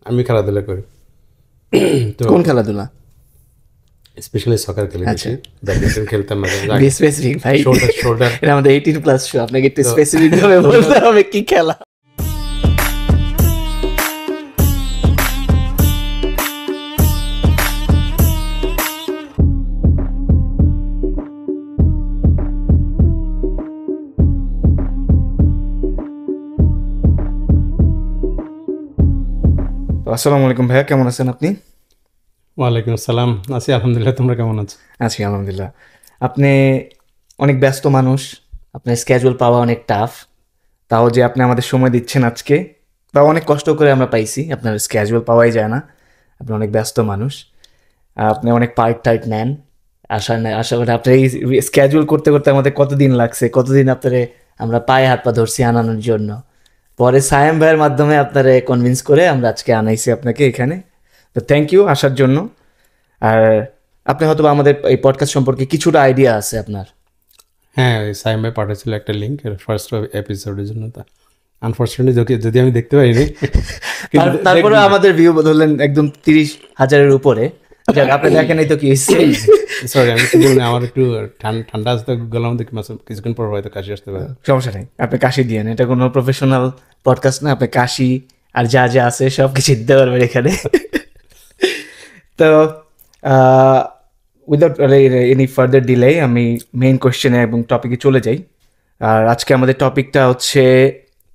আমি খেলাধুলা করি। তো কোন খেলাধুলা? স্পেশালি সকার খেলি, বেশি ব্যাডমিন্টন খেলতাম মাঝে বি স্পেসিফিক ভাই, শোল্ডার। এটা আমাদের 18+ শো, আপনাকে একটু স্পেসিফিক ভাবে বলতে হবে কি খেলা। আসসালামু আলাইকুম ভাইয়া, কেমন আছেন আপনি? ওয়ালাইকুম আসসালাম, আছি আলহামদুলিল্লাহ। তোমরা কেমন আছো? আছি আলহামদুলিল্লাহ। আপনি অনেক ব্যস্ত মানুষ, আপনার স্ক্যাজুয়াল পাওয়া অনেক টাফ, তাও যে আপনি আমাদের সময় দিচ্ছেন আজকে, বা অনেক কষ্ট করে আমরা পাইছি, আপনার স্ক্যাজুয়াল পাওয়াই যায় না, আপনি অনেক ব্যস্ত মানুষ, আপনি অনেক টাইট নেন। আশা করি আপনার এই স্ক্যাজুয়াল করতে করতে আমাদের কতদিন লাগছে, কতদিন আপনারে আমরা পায়ে হাত পা ধরছি আনানোর জন্য, পরে সায়েম ভাইয়ের মাধ্যমে আপনারে কনভিন্স করে আমরা আজকে আনাইছি আপনাকে এখানে। তো থ্যাংক ইউ আসার জন্য। আর আপনি হয়তো আমাদের এই পডকাস্ট সম্পর্কে কিছুটা আইডিয়া আছে আপনার। হ্যাঁ, সাইম ভাই পাঠাচ্ছিল একটা লিঙ্ক ফার্স্ট এপিসোডের জন্য, তা আনফর্চুনেটলি যদি আমি দেখতে পাইনি, তারপরে আমাদের ভিউ ধরলেন একদম 30,000-এর উপরে। আপনি দেখেন এই তো কি সরি, আমি আমার একটু ঠান্ডা আসতে গলার মধ্যে কিছুক্ষণ পর হয়তো কাশি আসতে পারে। সমস্যা নেই, আপনি কাশি দিয়েন, এটা কোনো প্রফেশনাল পডকাস্ট না, আপনি কাশি আর যা যা আছে সব কিছু দিতে পারবেন এখানে। তো উইদাউট এনি ফার্দার ডিলে আমি মেইন কোয়েশ্চেনে এবং টপিকে চলে যাই। আর আজকে আমাদের টপিকটা হচ্ছে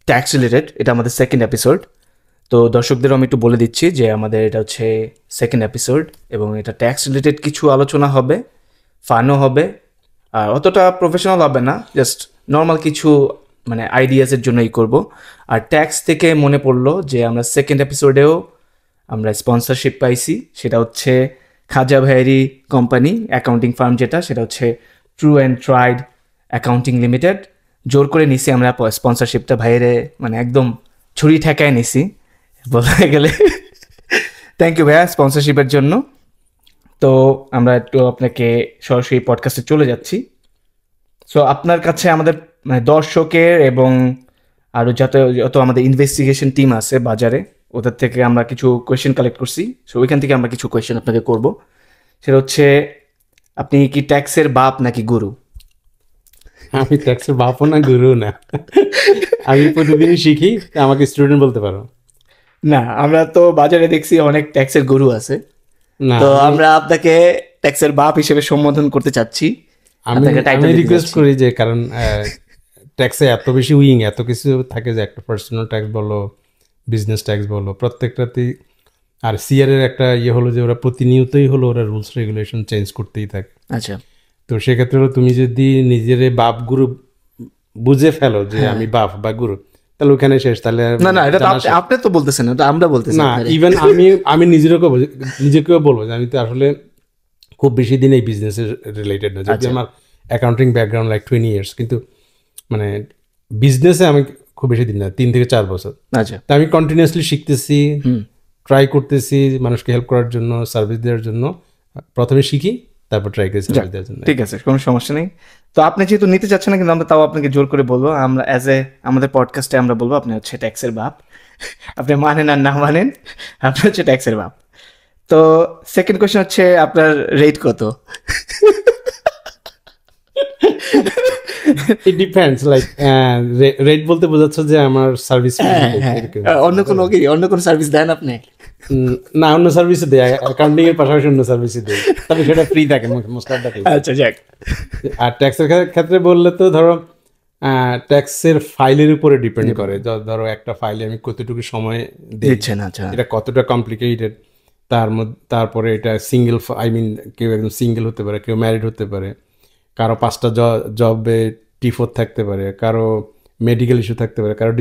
ট্যাক্স রিলেটেড, এটা আমাদের সেকেন্ড এপিসোড। তো দর্শকদেরও আমি একটু বলে দিচ্ছি যে আমাদের এটা হচ্ছে সেকেন্ড এপিসোড এবং এটা ট্যাক্স রিলেটেড কিছু আলোচনা হবে, ফানও হবে, আর অতটা প্রফেশনাল হবে না, জাস্ট নর্মাল কিছু মানে আইডিয়াসের জন্যই করব। আর ট্যাক্স থেকে মনে পড়লো যে আমরা সেকেন্ড এপিসোডেও আমরা স্পন্সরশিপ পাইছি, সেটা হচ্ছে খাজা ভাইয়েরই কোম্পানি অ্যাকাউন্টিং ফার্ম, যেটা সেটা হচ্ছে true and tried accounting limited. জোর করে নিছি আমরা স্পন্সরশিপটা, ভাইয়েরে মানে একদম ছুরি ঠেকায় নিছি বলতে গেলে। থ্যাংক ইউ ভাইয়া স্পন্সরশিপের জন্য। তো আমরা একটু আপনাকে সরাসরি পডকাস্টে চলে যাচ্ছি। সো আপনার কাছে আমাদের মানে দর্শকের এবং আরও যত আমাদের ইনভেস্টিগেশন টিম আছে বাজারে, ওদের থেকে আমরা কিছু কোয়েশ্চেন কালেক্ট করছি। সো ওইখান থেকে আমরা কিছু কোয়েশ্চেন আপনাকে করব। সেটা হচ্ছে, আপনি কি ট্যাক্সের বাপ নাকি গুরু? আমি ট্যাক্সের বাপও না, গুরু না, আমি প্রতিদিনই শিখি, আমাকে স্টুডেন্ট বলতে পারো না। আমরা তো বাজারে দেখছি অনেক ট্যাক্সের গুরু আছে, তো আমরা আপনাকে ট্যাক্সের বাপ হিসেবে সম্বোধন করতে চাচ্ছি। আমি রিকোয়েস্ট করি যে, কারণ ট্যাক্সে এত বেশি উইং, এত কিছু থাকে যে একটা পার্সোনাল ট্যাক্স বলো, বিজনেস ট্যাক্স বলো, প্রত্যেকটাতেই। আর সিআরের একটা হলো যে ওরা প্রতিনিয়তই হলো ওরা রুলস রেগুলেশন চেঞ্জ করতেই থাকে। আচ্ছা, তো সেক্ষেত্রে হলো তুমি যদি নিজের বাপ গুরু বুঝে ফেলো যে আমি বাপ বা গুরু, তাহলে ওখানে শেষ। তাহলে না এটা আপনি তো বলতেছেন, এটা আমরা বলতেছি না। ইভেন আমি নিজেকেও বলবো যে আমি তো আসলে খুব বেশি দিন এই বিজনেসের রিলেটেড না, যদি আমার অ্যাকাউন্টিং ব্যাকগ্রাউন্ড লাইক 20 years, কিন্তু মানে বিজনেসে আমি খুব বেশি দিন না, 3 থেকে 4 বছর। আচ্ছা, তা আমি কন্টিনিউয়াসলি শিখতেছি, ট্রাই করতেছি মানুষকে হেল্প করার জন্য, সার্ভিস দেওয়ার জন্য। প্রথমে শিখি, তারপর ট্রাই করি সার্ভিস দেওয়ার জন্য। ঠিক আছে, কোনো সমস্যা নেই। তো আপনি যেহেতু নিতে চাচ্ছেন না, কিন্তু আমরা তাও আপনাকে জোর করে বলবো, আমরা আমাদের পডকাস্টে আমরা বলবো আপনি হচ্ছে ট্যাক্সের বাপ। আপনি মানেন আর না মানেন, আপনি হচ্ছে ট্যাক্সের বাপ। তো সেকেন্ড কোয়েশ্চেন হচ্ছে, আপনার রেট কত? ইট ডিপেন্ডস, লাইক রেট বলতে বোঝাচ্ছ যে আমার সার্ভিস, অন্য কোনো সার্ভিস দেন আপনি? না, অন্য সার্ভিসে দেয়, অ্যাকাউন্টিং এর পাশাপাশি অন্য সার্ভিসে দেয়, তবে সেটা ফ্রি থাকে মোস্ট অফ দ্য টাইম। আচ্ছা, যাক। আর ট্যাক্সের ক্ষেত্রে বললে তো ধরো ট্যাক্সের ফাইলের উপরে ডিপেন্ড করে। ধরো একটা ফাইলে আমি কতটুকু সময় দিচ্ছেন, আচ্ছা, এটা কতটা কমপ্লিকেটেড, তারপরে এটা সিঙ্গেল, কেউ একদম সিঙ্গেল হতে পারে, কেউ ম্যারিড হতে পারে, কারো 5টা জবে T4 থাকতে পারে, কারো মেডিকেল ইস্যু থাকতে পারে, কারো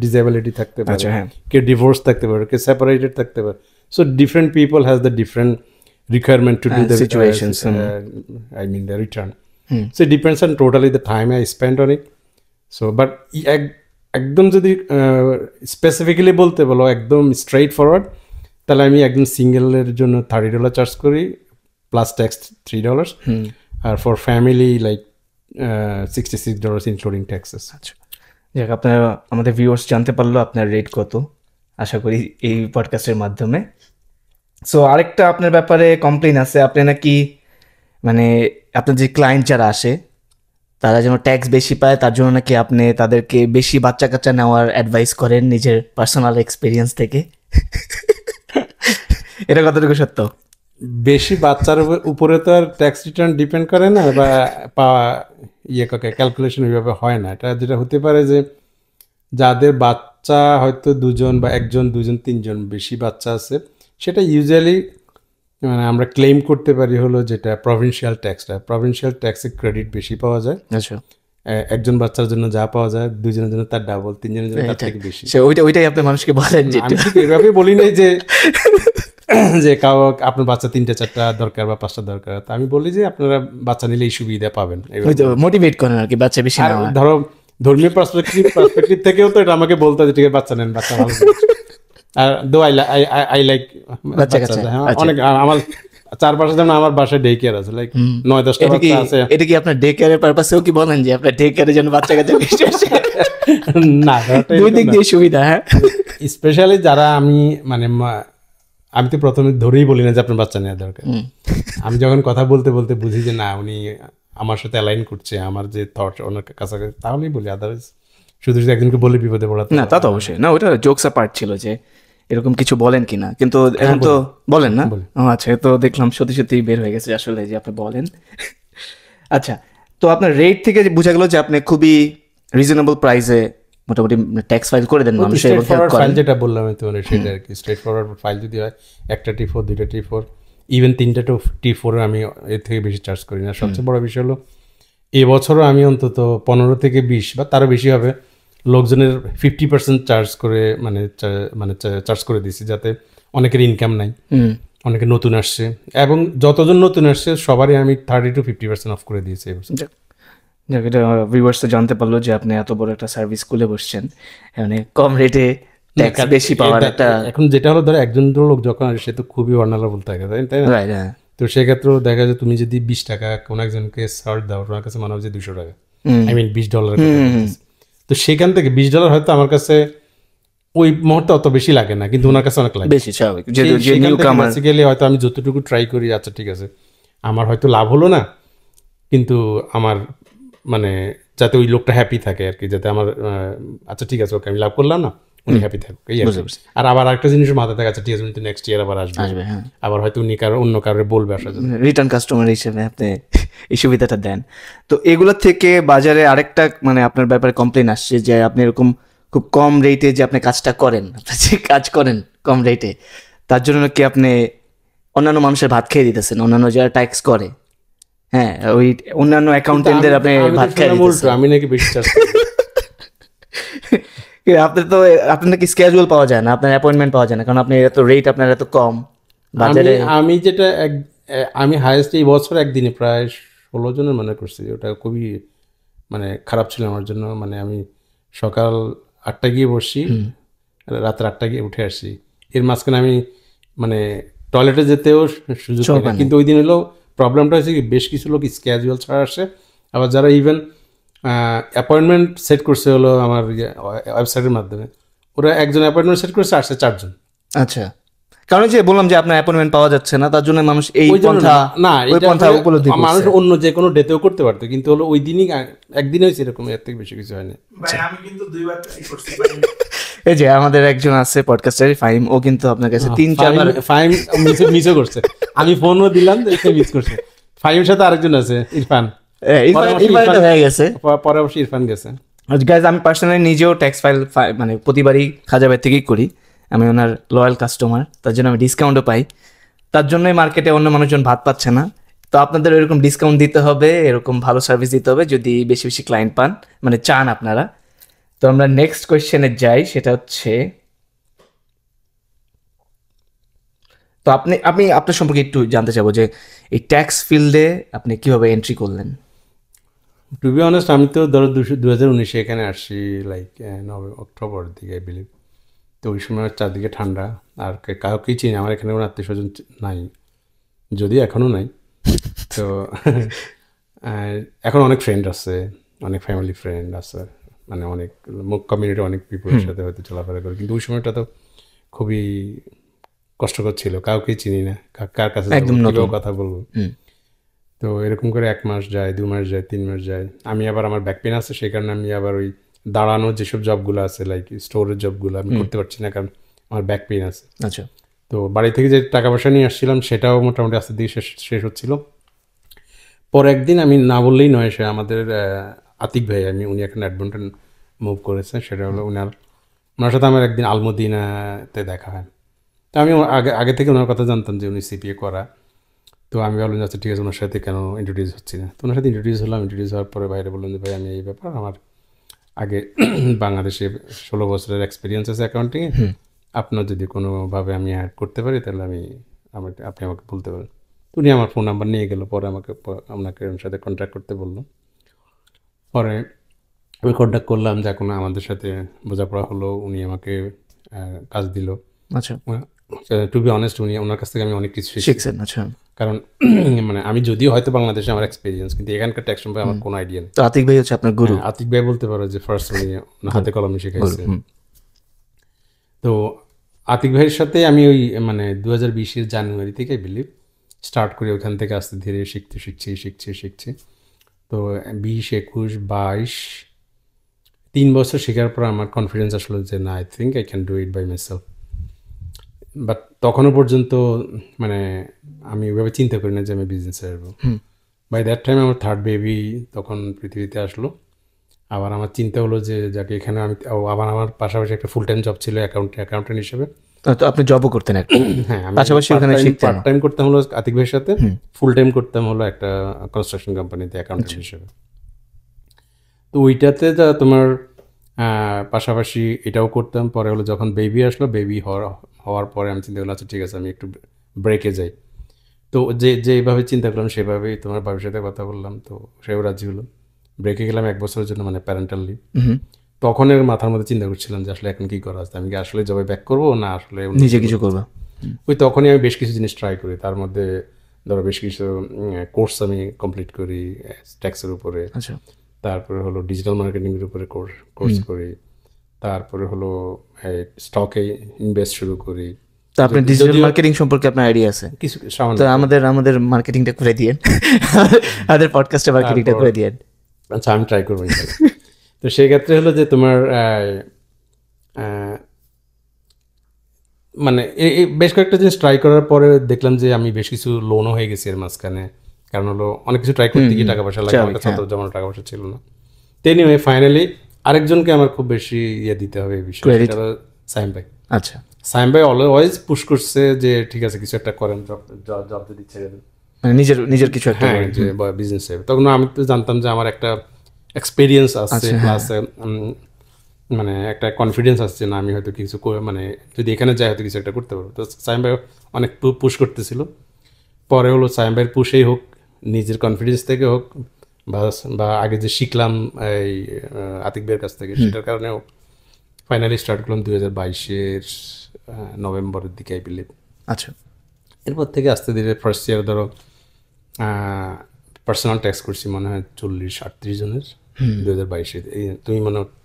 ডিসেবিলিটি থাকতে পারে, কেউ ডিভোর্স থাকতে পারে, কেউ সেপারেটেড থাকতে পারে। So different people has the different requirement to do the situations, the return. So it depends on totally the time I spend on it. So but একদম যদি স্পেসিফিক্যালি বলতে বলো, একদম স্ট্রেইট ফরওয়ার্ড, তাহলে আমি একদম সিঙ্গেলের জন্য $30 চার্জ করি, প্লাস ট্যাক্স $3, আর for family like $66 including taxes. আচ্ছা, যাক, আপনারা আমাদের ভিউয়ার্স জানতে পারলো আপনার রেট কত। আশা করি এই পডকাস্টের মাধ্যমে। সো আরেকটা আপনার ব্যাপারে কমপ্লেইন আছে, আপনি নাকি মানে আপনার যে ক্লায়েন্ট যারা আসে তারা যেন ট্যাক্স বেশি পায় তার জন্য নাকি আপনি তাদেরকে বেশি বাচ্চা কাচ্চা নেওয়ার অ্যাডভাইস করেন নিজের পার্সোনাল এক্সপিরিয়েন্স থেকে। এটা কতটুকু সত্য? বেশি বাচ্চার উপরে তো আর ট্যাক্স রিটার্ন ডিপেন্ড করে না, বা পাওয়া ক্যালকুলেশন ওইভাবে হয় না। এটা যেটা হতে পারে যে যাদের বাচ্চা হয়তো 2জন বা 1জন 2জন 3জন বেশি বাচ্চা আছে, সেটা ইউজুয়ালি মানে আমরা ক্লেম করতে পারি হলো যেটা প্রভিন্সিয়াল ট্যাক্সটা। প্রভিন্সিয়াল ট্যাক্সের ক্রেডিট বেশি পাওয়া যায়। আচ্ছা, একজন বাচ্চার জন্য যা পাওয়া যায় 2জনের জন্য তার ডাবল, 3জনের জন্য তার থেকে বেশি। ওইটাই আপনি মানুষকে বলেন যে আমি ঠিক এভাবে বলি নাই যে যে কাউ আপনার বাচ্চা 3টা 4টা দরকার বা 5টা দরকার, তা আমি বলি যে আপনারা বাচ্চা নিলে এই সুবিধা পাবেন, মোটিভেট করেন আর কি বাচ্চা বেশি নেওয়া। ধরো ধর্মীয় পার্সপেক্টিভ থেকেও তো এটা আমাকে বলতে হবে ঠিক আছে বাচ্চা নেন, বাচ্চা ভালো। আর দো আই লাইক বাচ্চা। অনেক আমার 4-5 জন আমার বাসায় ডে কেয়ার আছে, লাইক 9-10টা বাচ্চা আছে। এটা কি আপনার ডে কেয়ারের পারপাসেও কি বলেন যে আপনার ডে কেয়ারের জন্য বাচ্চা কাচ্চা বেশি আসে? না, দুই দিক দিয়ে সুবিধা। হ্যাঁ, স্পেশালি যারা আমি তো প্রথমে ধরেই বলি না যে আপনার বাচ্চা নেওয়া দরকার। আমি যখন কথা বলতে বলতে বুঝি যে না উনি আমার সাথে অ্যালাইন করছে, আমার যে থট ওনার কাছাকাছি, তাহলেই বলি। আদারওয়াইজ শুধু একজনকে বলে বিপদে পড়াতে না, তা তো অবশ্যই না। ওটা জোকস পার্ট ছিল যে এরকম কিছু বলেন কিনা, কিন্তু এখন তো বলেন না। আচ্ছা, তো দেখলাম সত্যি সত্যি বের হয়ে গেছে আসলে যে আপনি বলেন। আচ্ছা, তো আপনার রেট থেকে বোঝা গেল যে আপনি খুবই রিজনেবল প্রাইসে মোটামুটি ট্যাক্স ফাইল করে দেন মানুষের, এবং হেল্প করেন। যেটা বললাম আমি তোমার সেটা আর কি, স্ট্রেট ফরওয়ার্ড ফাইল যদি হয়, একটা T4, 2টা T4, ইভেন 3টা T4 আমি এর থেকে বেশি চার্জ করি না। সবচেয়ে বড় বিষয় হলো এবছরও আমি অন্তত 15 থেকে 20 বা তারও বেশি হবে লোকজনের 50% চার্জ করে মানে চার্জ করে দিয়েছি, যাতে অনেকের ইনকাম নাই, অনেকে নতুন আসছে, এবং যতজন নতুন আসছে সবারই আমি 30 to 50% অফ করে দিয়েছি এবছর। যাক, এটা ভিউয়ার্স জানতে পারলো যে আপনি এত বড় একটা সার্ভিস খুলে বসছেন, মানে কম রেটে ট্যাক্স বেশি পাওয়ার একটা। এখন যেটা হলো ধরো একজন লোক যখন আসে সে তো খুবই অনারেবল থাকে, তাই না? তো সেক্ষেত্রেও দেখা যায় তুমি যদি 20 টাকা কোনো একজনকে সার্ট দাও, তোমার কাছে মনে হয় যে $200, আই মিন $20। তো সেখান থেকে $20 হয়তো আমার কাছে ওই মুহূর্তে অত বেশি লাগে না, কিন্তু ওনার কাছে অনেক লাগে বেশি। স্বাভাবিক, বেসিক্যালি হয়তো আমি যতটুকু ট্রাই করি, আচ্ছা ঠিক আছে আমার হয়তো লাভ হলো না, কিন্তু আমার মানে যাতে ওই লোকটা হ্যাপি থাকে আর কি, যাতে আমার আচ্ছা ঠিক আছে ওকে আমি লাভ করলাম না, উনি হ্যাপি থাকুক এই। আর আবার আরেকটা জিনিস মাথায় থাকে, আচ্ছা ঠিক আছে উনি তো নেক্সট ইয়ার আবার আসবে, আবার হয়তো উনি অন্য কারোর বলবে আসার জন্য, রিটার্ন কাস্টমার হিসেবে আপনি এই সুবিধাটা দেন। তো এগুলোর থেকে বাজারে আরেকটা মানে আপনার ব্যাপারে কমপ্লেন আসছে যে আপনি এরকম খুব কম রেটে যে আপনি কাজটা করেন, যে কাজ করেন কম রেটে, তার জন্য কি আপনি অন্যান্য মানুষের ভাত খেয়ে দিতেছেন, অন্যান্য যারা ট্যাক্স করে, হ্যাঁ ওই অন্যান্য অ্যাকাউন্টেন্টদের আপনি ভাত খেয়ে দিতেছেন। আমি নাকি বেশি চার্জ আপনি তো আপনার নাকি স্কেজুয়াল পাওয়া যায় না, আপনার অ্যাপয়েন্টমেন্ট পাওয়া যায় না, কারণ আপনি এত রেট আপনার এত কম বাজারে। আমি যেটা আমি হাইয়েস্ট এই বছর একদিনে প্রায় 16 জনের মনে করছি, ওটা খুবই মানে খারাপ ছিল আমার জন্য। মানে আমি সকাল 8টায় গিয়ে বসছি, রাত 8টায় গিয়ে উঠে আসছি, এর মাঝখানে আমি মানে টয়লেটে যেতেও সুযোগ পাই না। কিন্তু ওই দিন হলো প্রবলেমটা হয়েছে কি বেশ কিছু লোক স্ক্যাজুয়াল ছাড়া আসে, আবার যারা ইভেন অ্যাপয়েন্টমেন্ট সেট করছে হলো আমার ওয়েবসাইটের মাধ্যমে, ওরা একজন অ্যাপয়েন্টমেন্ট সেট করছে, আসছে 4 জন। আচ্ছা, কারণ যে বললাম যে আপনার অ্যাপয়েন্টমেন্ট পাওয়া যাচ্ছে না, তার জন্য মানুষ এই পন্থা মানুষ অন্য যে কোনো ডেতেও করতে পারতো, কিন্তু হলো ওই দিনই একদিন হয়েছে এরকম, এর থেকে বেশি কিছু হয়নি। আমি কিন্তু 2বার ট্রাই করছি। এই যে আমাদের একজন আছে পডকাস্টার ফাহিম, ও কিন্তু আপনার কাছে 3-4 বার ফাহিম মিসও করছে, আমি ফোনও দিলাম মিস করছে। ফাহিমের সাথে আরেকজন আছে ইরফান, হয়ে গেছে, পরে অবশ্যই ইরফান গেছে। গাইজ আমি পার্সোনালি নিজেও ট্যাক্স ফাইল মানে প্রতিবারই খাজা ভাই থেকেই করি, আমি ওনার লয়াল কাস্টমার, তার জন্য আমি ডিসকাউন্টও পাই, তার জন্যই মার্কেটে অন্য মানুষজন ভাত পাচ্ছে না। তো আপনাদের এরকম ডিসকাউন্ট দিতে হবে, এরকম ভালো সার্ভিস দিতে হবে যদি বেশি বেশি ক্লায়েন্ট পান, মানে চান আপনারা। তো আমরা নেক্সট কোয়েশ্চেনে যাই, সেটা হচ্ছে তো আমি আপনার সম্পর্কে একটু জানতে চাবো যে এই ট্যাক্স ফিল্ডে আপনি কিভাবে এন্ট্রি করলেন। টু বি অনেস্ট আমি তো ধরো 2019 এখানে আসছি, লাইক অক্টোবর দিকে আই বিলিভ। তো ওই সময় চারদিকে ঠান্ডা, আর কাউকেই চিনি, আমার এখানে কোনো আত্মীয় স্বজন নাই, যদি এখনও নাই। তো এখন অনেক ফ্রেন্ড আছে, অনেক ফ্যামিলি ফ্রেন্ড আছে, মানে অনেক কমিউনিটি অনেক পিপলের সাথে হয়তো চলাফেরা করে, কিন্তু ওই সময়টা তো খুবই কষ্টকর ছিল, কাউকে চিনি না, কার কাছে কথা বলবো। তো এরকম করে 1 মাস যায়, 2 মাস যায়, 3 মাস যায়। আমি আবার আমার ব্যাক পেন আছে, সেই কারণে আমি আবার ওই দাঁড়ানো যেসব জবগুলো আছে লাইক স্টোরের জবগুলো আমি করতে পারছি না, কারণ আমার ব্যাক পেন আছে। আচ্ছা। তো বাড়ি থেকে যে টাকা পয়সা নিয়ে আসছিলাম সেটাও মোটামুটি আস্তে দিকে শেষ হচ্ছিল। পরে একদিন আমি না বললেই নয়, সে আমাদের আতিক ভাই, উনি এখন অ্যাডমন্টন মুভ করেছে, সেটা হলো ওনার সাথে আমার একদিন আলমদিনাতে দেখা হয়। তো আমি আগে থেকে ওনার কথা জানতাম যে উনি সিপিএ করা। তো আমি বললাম যে আচ্ছা ঠিক আছে, ওনার সাথে কেন ইন্ট্রোডিউস হচ্ছি না। তো ওনার সাথে ইন্ট্রোডিউস হওয়ার পরে বাইরে বললাম যে ভাই আমি এই ব্যাপার, আমার আগে বাংলাদেশে 16 বছরের এক্সপিরিয়েন্স আছে অ্যাকাউন্টিংয়ে, আপনার যদি কোনোভাবে আমি অ্যাড করতে পারি তাহলে আপনি আমাকে বলতে পারেন। তো উনি আমার ফোন নাম্বার নিয়ে গেল, পরে আপনাকে ওনার সাথে কন্ট্যাক্ট করতে বললো। পরে আমি কন্ট্যাক্ট করলাম, যে এখন আমাদের সাথে বোঝাপড়া হলো, উনি আমাকে কাজ দিল। আচ্ছা। টু বি অনেস্ট, ওনার কাছ থেকে আমি অনেক কিছু শিখছেন। আচ্ছা। কারণ মানে আমি যদিও হয়তো বাংলাদেশে আমার এক্সপিরিয়েন্স, কিন্তু এখানকার ট্যাক্স সম্পর্কে আমার কোনো আইডিয়া নেই। তো আতিক ভাই হচ্ছে আপনার গুরু। আতিক ভাই বলতে পারো যে ফার্স্ট উনি হাতে কলমে শিখাইছে। তো আতিক ভাইয়ের সাথে আমি ওই মানে 2020 জানুয়ারি থেকে বিলিভ স্টার্ট করি, ওখান থেকে আস্তে ধীরে শিখছি। তো 20, 21, 22 3 বছর শেখার পর আমার কনফিডেন্স আসলো যে না, I think I can do it by myself. But তখনও পর্যন্ত মানে আমি ওইভাবে চিন্তা করি না যে আমি বিজনেসে আসবো। বাই দ্যাট টাইম আমার 3rd বেবি তখন পৃথিবীতে আসলো। আবার আমার চিন্তা হলো যে যাকে এখানে আবার আমার পাশাপাশি একটা ফুল টাইম জব ছিল অ্যাকাউন্টেন্ট হিসেবে। তো আপনি জবও করতেন একটা? হ্যাঁ, পাশাপাশি ওখানে শিখতেন? পার্ট টাইম করতাম হলো আতিক ভাইয়ের সাথে, ফুল টাইম করতাম হলো একটা কনস্ট্রাকশন কোম্পানিতে অ্যাকাউন্টেন্ট হিসেবে। তো ওইটাতে যা তোমার পাশাপাশি এটাও করতাম। পরে হলো যখন বেবি আসলো, বেবি হওয়ার পরে আমি চিন্তা করলাম আচ্ছা ঠিক আছে, আমি একটু ব্রেকে যাই। তো যেভাবে চিন্তা করলাম সেভাবেই তোমার বাবার সাথে কথা বললাম, তো সেও রাজি হলো। ব্রেকে গেলাম 1 বছরের জন্য, মানে প্যারেন্টাল লিভ। তখন এর মাথার মধ্যে চিন্তা করছিলাম যে আসলে এখন কি করা আছে, আমি কি আসলে জবে ব্যাক করবো না আসলে নিজে কিছু করবো। ওই তখনই আমি বেশ কিছু জিনিস ট্রাই করি, তার মধ্যে ধরো বেশ কিছু কোর্স আমি কমপ্লিট করি ট্যাক্সের উপরে। আচ্ছা। তারপরে হলো ডিজিটাল মার্কেটিংয়ের উপরে কোর্স করি। তারপরে হলো স্টকে ইনভেস্ট শুরু করি। তো আপনার ডিজিটাল মার্কেটিং সম্পর্কে আপনার আইডিয়া আছে? কিছু সামান্য। তো আমাদের মার্কেটিংটা করে দিয়েন, আমাদের পডকাস্টে মার্কেটিংটা করে দিয়েন। আচ্ছা, আমি ট্রাই করবো। তো সেই ক্ষেত্রে হলো যে তোমার মানে বেশ কয়েকটা জিনিস ট্রাই করার পরে দেখলাম যে আমি বেশ কিছু লোনও হয়ে গেছি এর মাঝখানে। কারণ হলো অনেক কিছু ট্রাই করতে গিয়ে টাকা পয়সা লাগে, আমার কাছে অত যেমন টাকা পয়সা ছিল না। তো এনিওয়ে ফাইনালি আরেকজনকে আমার খুব বেশি দিতে হবে এই বিষয়ে, সেটা হলো সাইম ভাই। আচ্ছা। সাইম ভাই অলওয়েজ পুশ করছে যে ঠিক আছে কিছু একটা করেন, জব যদি ছেড়ে দেন, মানে নিজের কিছু একটা যে বিজনেস। তখন আমি তো জানতাম যে আমার একটা এক্সপিরিয়েন্স আছে, প্লাস মানে একটা কনফিডেন্স আসছে না আমি হয়তো কিছু মানে যদি এখানে যাই হয়তো কিছু একটা করতে পারবো। তো সাইম ভাই অনেক পুশ করতেছিল। পরে হলো সাইম ভাইয়ের পুশেই হোক, নিজের কনফিডেন্স থেকে হোক, বা আগে যে শিখলাম এই আতিক ভাইয়ের কাছ থেকে, সেটার কারণে হোক, ফাইনালি স্টার্ট করলাম 2022 নভেম্বরের দিকে আই বিলিভ। আচ্ছা। এরপর থেকে আস্তে ধীরে ফার্স্ট ইয়ার ধরো পার্সোনাল ট্যাক্স করছি মনে হয় 40-38 জনের 2022। তুমি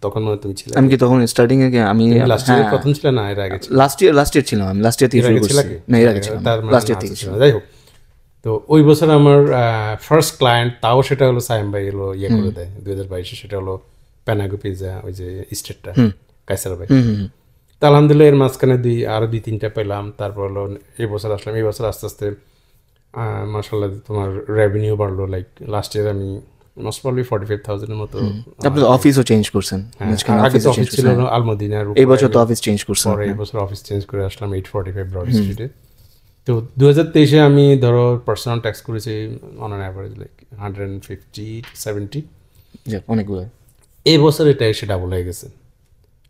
তখন তুমি ছিলে? আমি কি তখন স্টার্টিং এ আমি লাস্ট ইয়ার প্রথম ছিল না, এর আগে? লাস্ট ইয়ার ছিলাম আমি, লাস্ট ইয়ার থেকে শুরু করছি। না, এর আগে ছিলাম, লাস্ট ইয়ার থেকে। যাই হোক, তো ওই বছর আমার ফার্স্ট ক্লায়েন্ট, তাও সেটা হলো সাইম ভাই হলো করে দেয় 2022। সেটা হলো প্যানাগো পিজা, ওই যে স্টেটটা কাইসার ভাই। তো আলহামদুলিল্লাহ এর মাঝখানে আরো 2-3টা পেলাম। তারপর হলো এই বছর আসলাম। এই বছর আস্তে আস্তে মাশাআল্লাহ তোমার রেভিনিউ বাড়লো। লাইক লাস্ট ইয়ার আমি মোস্ট প্রবাবলি 45,000-এর মতো। আপনি তো অফিসও চেঞ্জ করছেন, আগে তো অফিস ছিল আলমদিনার, এই বছর তো অফিস চেঞ্জ করছেন। পরে এই বছর অফিস চেঞ্জ করে আসলাম 845 ব্রড স্ট্রিটে। তো 2023-এ আমি ধরো পার্সোনাল ট্যাক্স করেছি অন অ্যান অ্যাভারেজ লাইক 150-70। অনেকগুলো। এই বছর এটা এসে ডাবল হয়ে গেছে,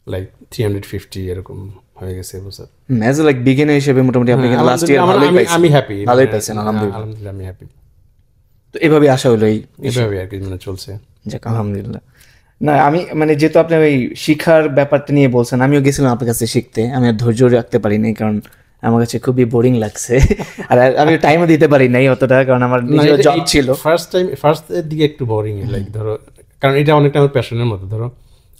লাইক 350 এরকম হয়ে গেছে এবছর। অ্যাজ লাইক বিগিনার হিসেবে মোটামুটি আপনি লাস্ট ইয়ার আমি হ্যাপি, ভালোই পাইছেন আলহামদুলিল্লাহ। আমি হ্যাপি। তো এভাবে আশা হলো এইভাবে আর কি মানে চলছে। যাক আলহামদুলিল্লাহ। না আমি মানে যেহেতু আপনি ওই শিখার ব্যাপারটা নিয়ে বলছেন, আমিও গেছিলাম আপনার কাছে শিখতে। আমি আর ধৈর্য রাখতে পারিনি, কারণ আমার কাছে খুবই বোরিং লাগছে, আর আমি টাইমও দিতে পারি নাই অতটা, কারণ আমার নিজের জব ছিল। ফার্স্ট এর দিকে একটু বোরিং, লাইক ধরো, কারণ এটা অনেকটা আমার প্যাশনের মতো। ধরো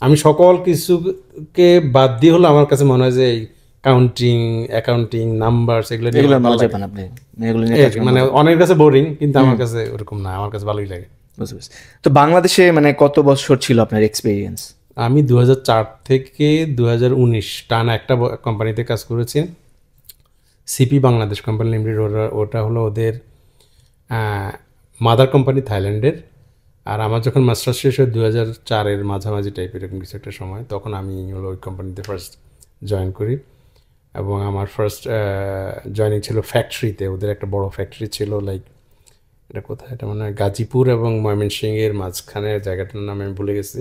আমি সকল কিছুকে বাদ দিয়ে হলো আমার কাছে মনে হয় যে এই অ্যাকাউন্টিং নাম্বারস এগুলো নিয়ে এগুলো ভালো নলেজ লাগে। পান আপনি, এগুলো নিয়ে মানে অনেকের কাছে বোরিং, কিন্তু আমার কাছে ওরকম না, আমার কাছে ভালোই লাগে। বুঝতে পারছি। তো বাংলাদেশে মানে কত বছর ছিল আপনার এক্সপিরিয়েন্স? আমি 2004 থেকে 2019 টানা একটা কোম্পানিতে কাজ করেছি, সিপি বাংলাদেশ কোম্পানি লিমিটেড। ওটা হলো ওদের মাদার কোম্পানি থাইল্যান্ডের। আর আমার যখন মাস্টার্স শেষ হয় 2004-এর মাঝামাঝি টাইপের এরকম কিছু একটা সময়, তখন আমি হলো ওই কোম্পানিতে ফার্স্ট জয়েন করি। এবং আমার ফার্স্ট জয়েনিং ছিল ফ্যাক্টরিতে। ওদের একটা বড় ফ্যাক্টরি ছিল, লাইক এটা কোথায়, এটা মানে গাজীপুর এবং ময়মনসিংহের মাঝখানে, জায়গাটার নাম আমি ভুলে গেছি।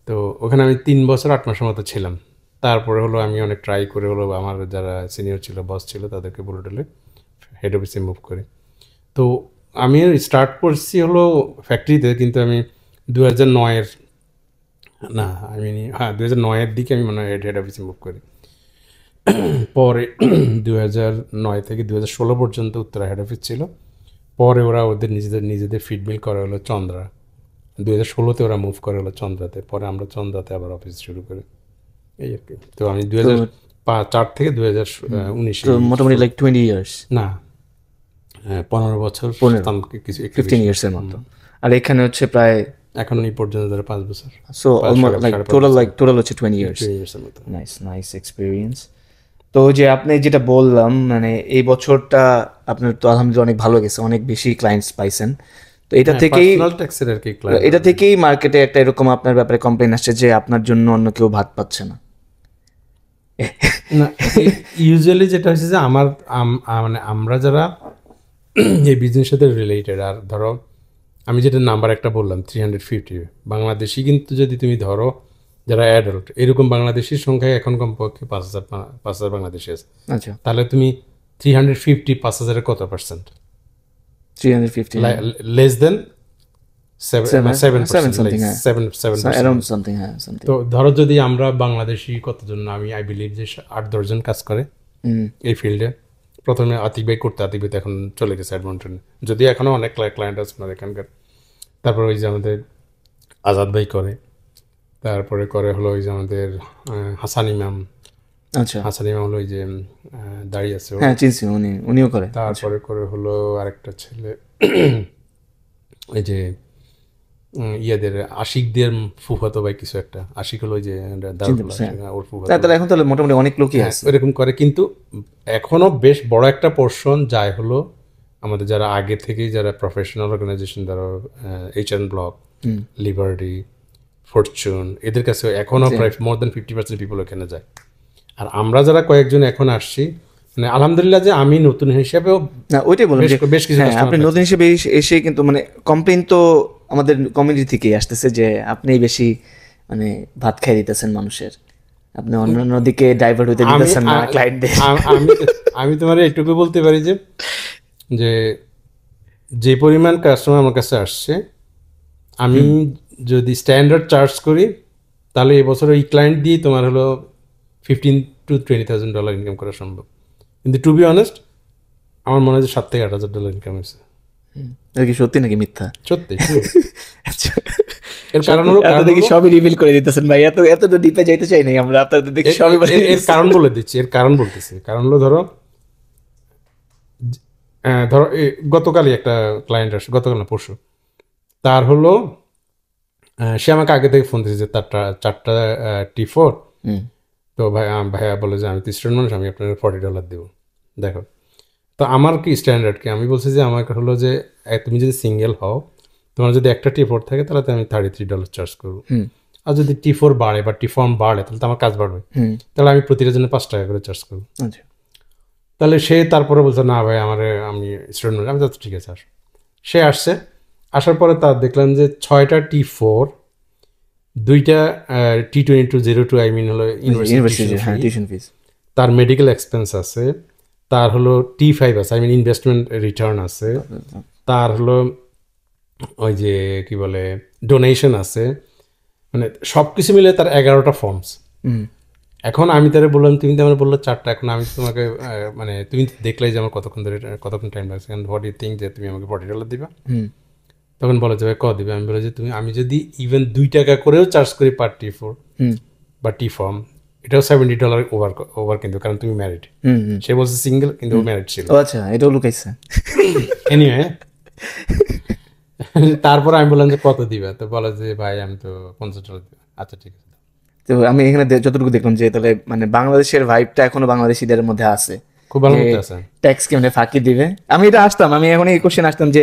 তো ওখানে আমি 3 বছর 8 মাসের মতো ছিলাম। তারপরে হলো আমি অনেক ট্রাই করে হলো আমার যারা সিনিয়র ছিল, বস ছিল, তাদেরকে বলে টলে হেড অফিসে মুভ করি। তো আমি স্টার্ট করছি হলো ফ্যাক্টরিতে, কিন্তু আমি 2009-এর না, আমি 2009-এর দিকে আমি মনে হয় হেড অফিসে মুভ করি। পরে 2009 থেকে 2016 পর্যন্ত উত্তরা হেড অফিস ছিল। পরে ওরা ওদের নিজেদের ফিড মিল করে হলো চন্দ্রা। 2016-তে ওরা মুভ করে হলো চন্দ্রাতে। পরে আমরা চন্দ্রাতে আবার অফিস শুরু করি, এই আর কি। তো আমি 2004 থেকে 2019 মোটামুটি লাইক 20 ইয়ার্স না 15 বছর, কিছু 15 ইয়ার্স এর মতো। আর এখানে হচ্ছে প্রায় এখন এই পর্যন্ত ধরে 5 বছর। সো অলমোস্ট টোটাল হচ্ছে 20 ইয়ার্স। Nice experience. তো যে আপনি যেটা বললাম, মানে এই বছরটা আপনার তো আলহামদুলিল্লাহ অনেক ভালো গেছে, অনেক বেশি ক্লায়েন্টস পাইছেন। তো এটা থেকেই মার্কেটে একটা এরকম আপনার ব্যাপারে কমপ্লেইন আসছে যে আপনার জন্য অন্য কেউ ভাত পাচ্ছে না। ইউজুয়ালি যেটা হচ্ছে যে মানে আমরা যারা এই বিজনেসের সাথে রিলেটেড, আর ধরো আমি যেটা নাম্বার একটা বললাম 350 বাংলাদেশি, কিন্তু যদি তুমি ধরো যারা অ্যাডাল্ট, এরকম বাংলাদেশির সংখ্যায় এখন কমপক্ষে 5,000 বাংলাদেশি আছে। আচ্ছা, তাহলে তুমি 350 5,000-এর কত %? 350 লেস দেন 7%। তো ধরো যদি আমরা বাংলাদেশি কতজন, আমি আই বিলিভ যে 8-10 জন কাজ করে এই ফিল্ডে। প্রথমে আতিক ভাই করতে, আতিক ভাই এখন চলে গেছে অ্যাডমন্টনে, যদি এখনও অনেক ক্লায়েন্ট আছে আপনার এখানকার। তারপর ওই যে আমাদের আজাদ ভাই করে, তারপরে করে হলো ওই যে আমাদের হাসান ইমাম। আচ্ছা, হাসান ইমাম হলো ওই যে দাঁড়িয়ে আছে, হ্যাঁ চিনছি, উনিও করে। তারপরে করে হলো আরেকটা ছেলে, ওই যে ইয়াদের আশিকদের ফুফাতো ভাই কিছু একটা, আশিক হলো ওই যে ওর ফুফাতো। তাহলে এখন তাহলে মোটামুটি অনেক লোকই আছে এরকম করে, কিন্তু এখনো বেশ বড় একটা পোর্শন যায় হলো আমাদের যারা আগে থেকেই যারা প্রফেশনাল অর্গানাইজেশন, ধরো এইচএন ব্লক, লিবার্টি, ফরচুন, এদের কাছে এখনো প্রায় মোর দেন 50% পিপল ওখানে যায়। আর আমরা যারা কয়েকজন এখন আসছি, মানে আলহামদুলিল্লাহ যে আমি নতুন হিসেবেও না, ওইটাই বললাম বেশ কিছু আপনি নতুন হিসেবে এসে কিন্তু মানে কমপ্লেইন তো আমাদের কমিউনিটি থেকেই আসতেছে যে আপনি বেশি মানে ভাত খাই দিতেছেন মানুষের, আপনি অন্যান্য দিকে ডাইভার্ট হইতে দিতেছেন না ক্লায়েন্টদের। আমি তোমার এইটুকু বলতে পারি যে পরিমাণ কাস্টমার আমার কাছে আসছে, আমি যদি স্ট্যান্ডার্ড চার্জ করি, তাহলে এবছর ওই ক্লায়েন্ট দিয়ে তোমার হলো $15,000 to $20,000 ইনকাম করা সম্ভব। কিন্তু টু বি অনেস্ট, আমার মনে হয় যে $7,000 থেকে $8,000 ইনকাম হয়েছে। কি সত্যি নাকি মিথ্যা? সত্যি। এর কারণ হলো দেখি সবই রিভিল করে দিতেছেন ভাই, এত তো ডিপে যাইতে চাই নাই আমরা, আপনাদের দেখি সবই এর কারণ বলে দিচ্ছি। এর কারণ বলতেছি, কারণ হলো ধরো গতকালই একটা ক্লায়েন্ট আসে, গতকাল না পরশু, তার হলো সে আমাকে আগে থেকে ফোন দিয়েছে যে তার 4টা T4। তো ভাইয়া বলে যে আমি তো স্টুডেন্ট মানুষ, আমি আপনাকে $40 দেবো। দেখো, তো আমার কি স্ট্যান্ডার্ড কি, আমি বলছি যে আমাকে হলো যে তুমি যদি সিঙ্গেল হও, তোমার যদি একটা T4 থাকে, তাহলে আমি $33 চার্জ করবো। আর যদি T4 বাড়ে বা T-form বাড়ে, তাহলে তো আমার কাজ বাড়বে, তাহলে আমি প্রতিটা জন্য $5 করে চার্জ করবো। তাহলে সে তারপরে বলছে না ভাই আমি স্টুডেন্ট মানুষ। আমি তো ঠিক আছে, সে আসছে, আসার পরে তার দেখলাম যে 6টা T4, 2টা T2202, আই মিন হলো ইউনিভার্সিটি, তার মেডিকেল এক্সপেন্স আছে, তার হলো T5 আছে, আই মিন ইনভেস্টমেন্ট রিটার্ন আছে, তার হলো ওই যে কি বলে ডোনেশন আছে, মানে সব কিছু মিলে তার 11টা ফর্মস। এখন আমি তারা বললাম, তুমি তো আমার বললো 4টা, এখন আমি তোমাকে মানে তুমি দেখলাই যে আমার কতক্ষণ টাইম লাগছে, হোয়াট ইউ থিঙ্ক যে তুমি আমাকে $40 দিবা? তখন বলে যে ভাই দিবে। আমি বলে যে আমি যদি ইভেন $2 করেও চার্জ করি পার T4 বা T-form, এটাও $70 ওভার কিন্তু, কারণ তুমি ম্যারিড। সে বলছে সিঙ্গেল, কিন্তু ম্যারিড ছিল। আচ্ছা, এটাও লুকাইছে। এনিওয়ে, তারপর আমি বললাম যে কত দিবে, তো বলে যে ভাই আমি তো $50 দিব। আচ্ছা ঠিক আছে। তো আমি এখানে যতটুকু দেখলাম যে তাহলে মানে বাংলাদেশের ভাইবটা এখনো বাংলাদেশিদের মধ্যে আছে, খুব ভালো মতো আছে। ট্যাক্স কেমনে ফাঁকি দিবে। আমি এটা আসতাম, আমি এখন এই কোশ্চেন আসতাম যে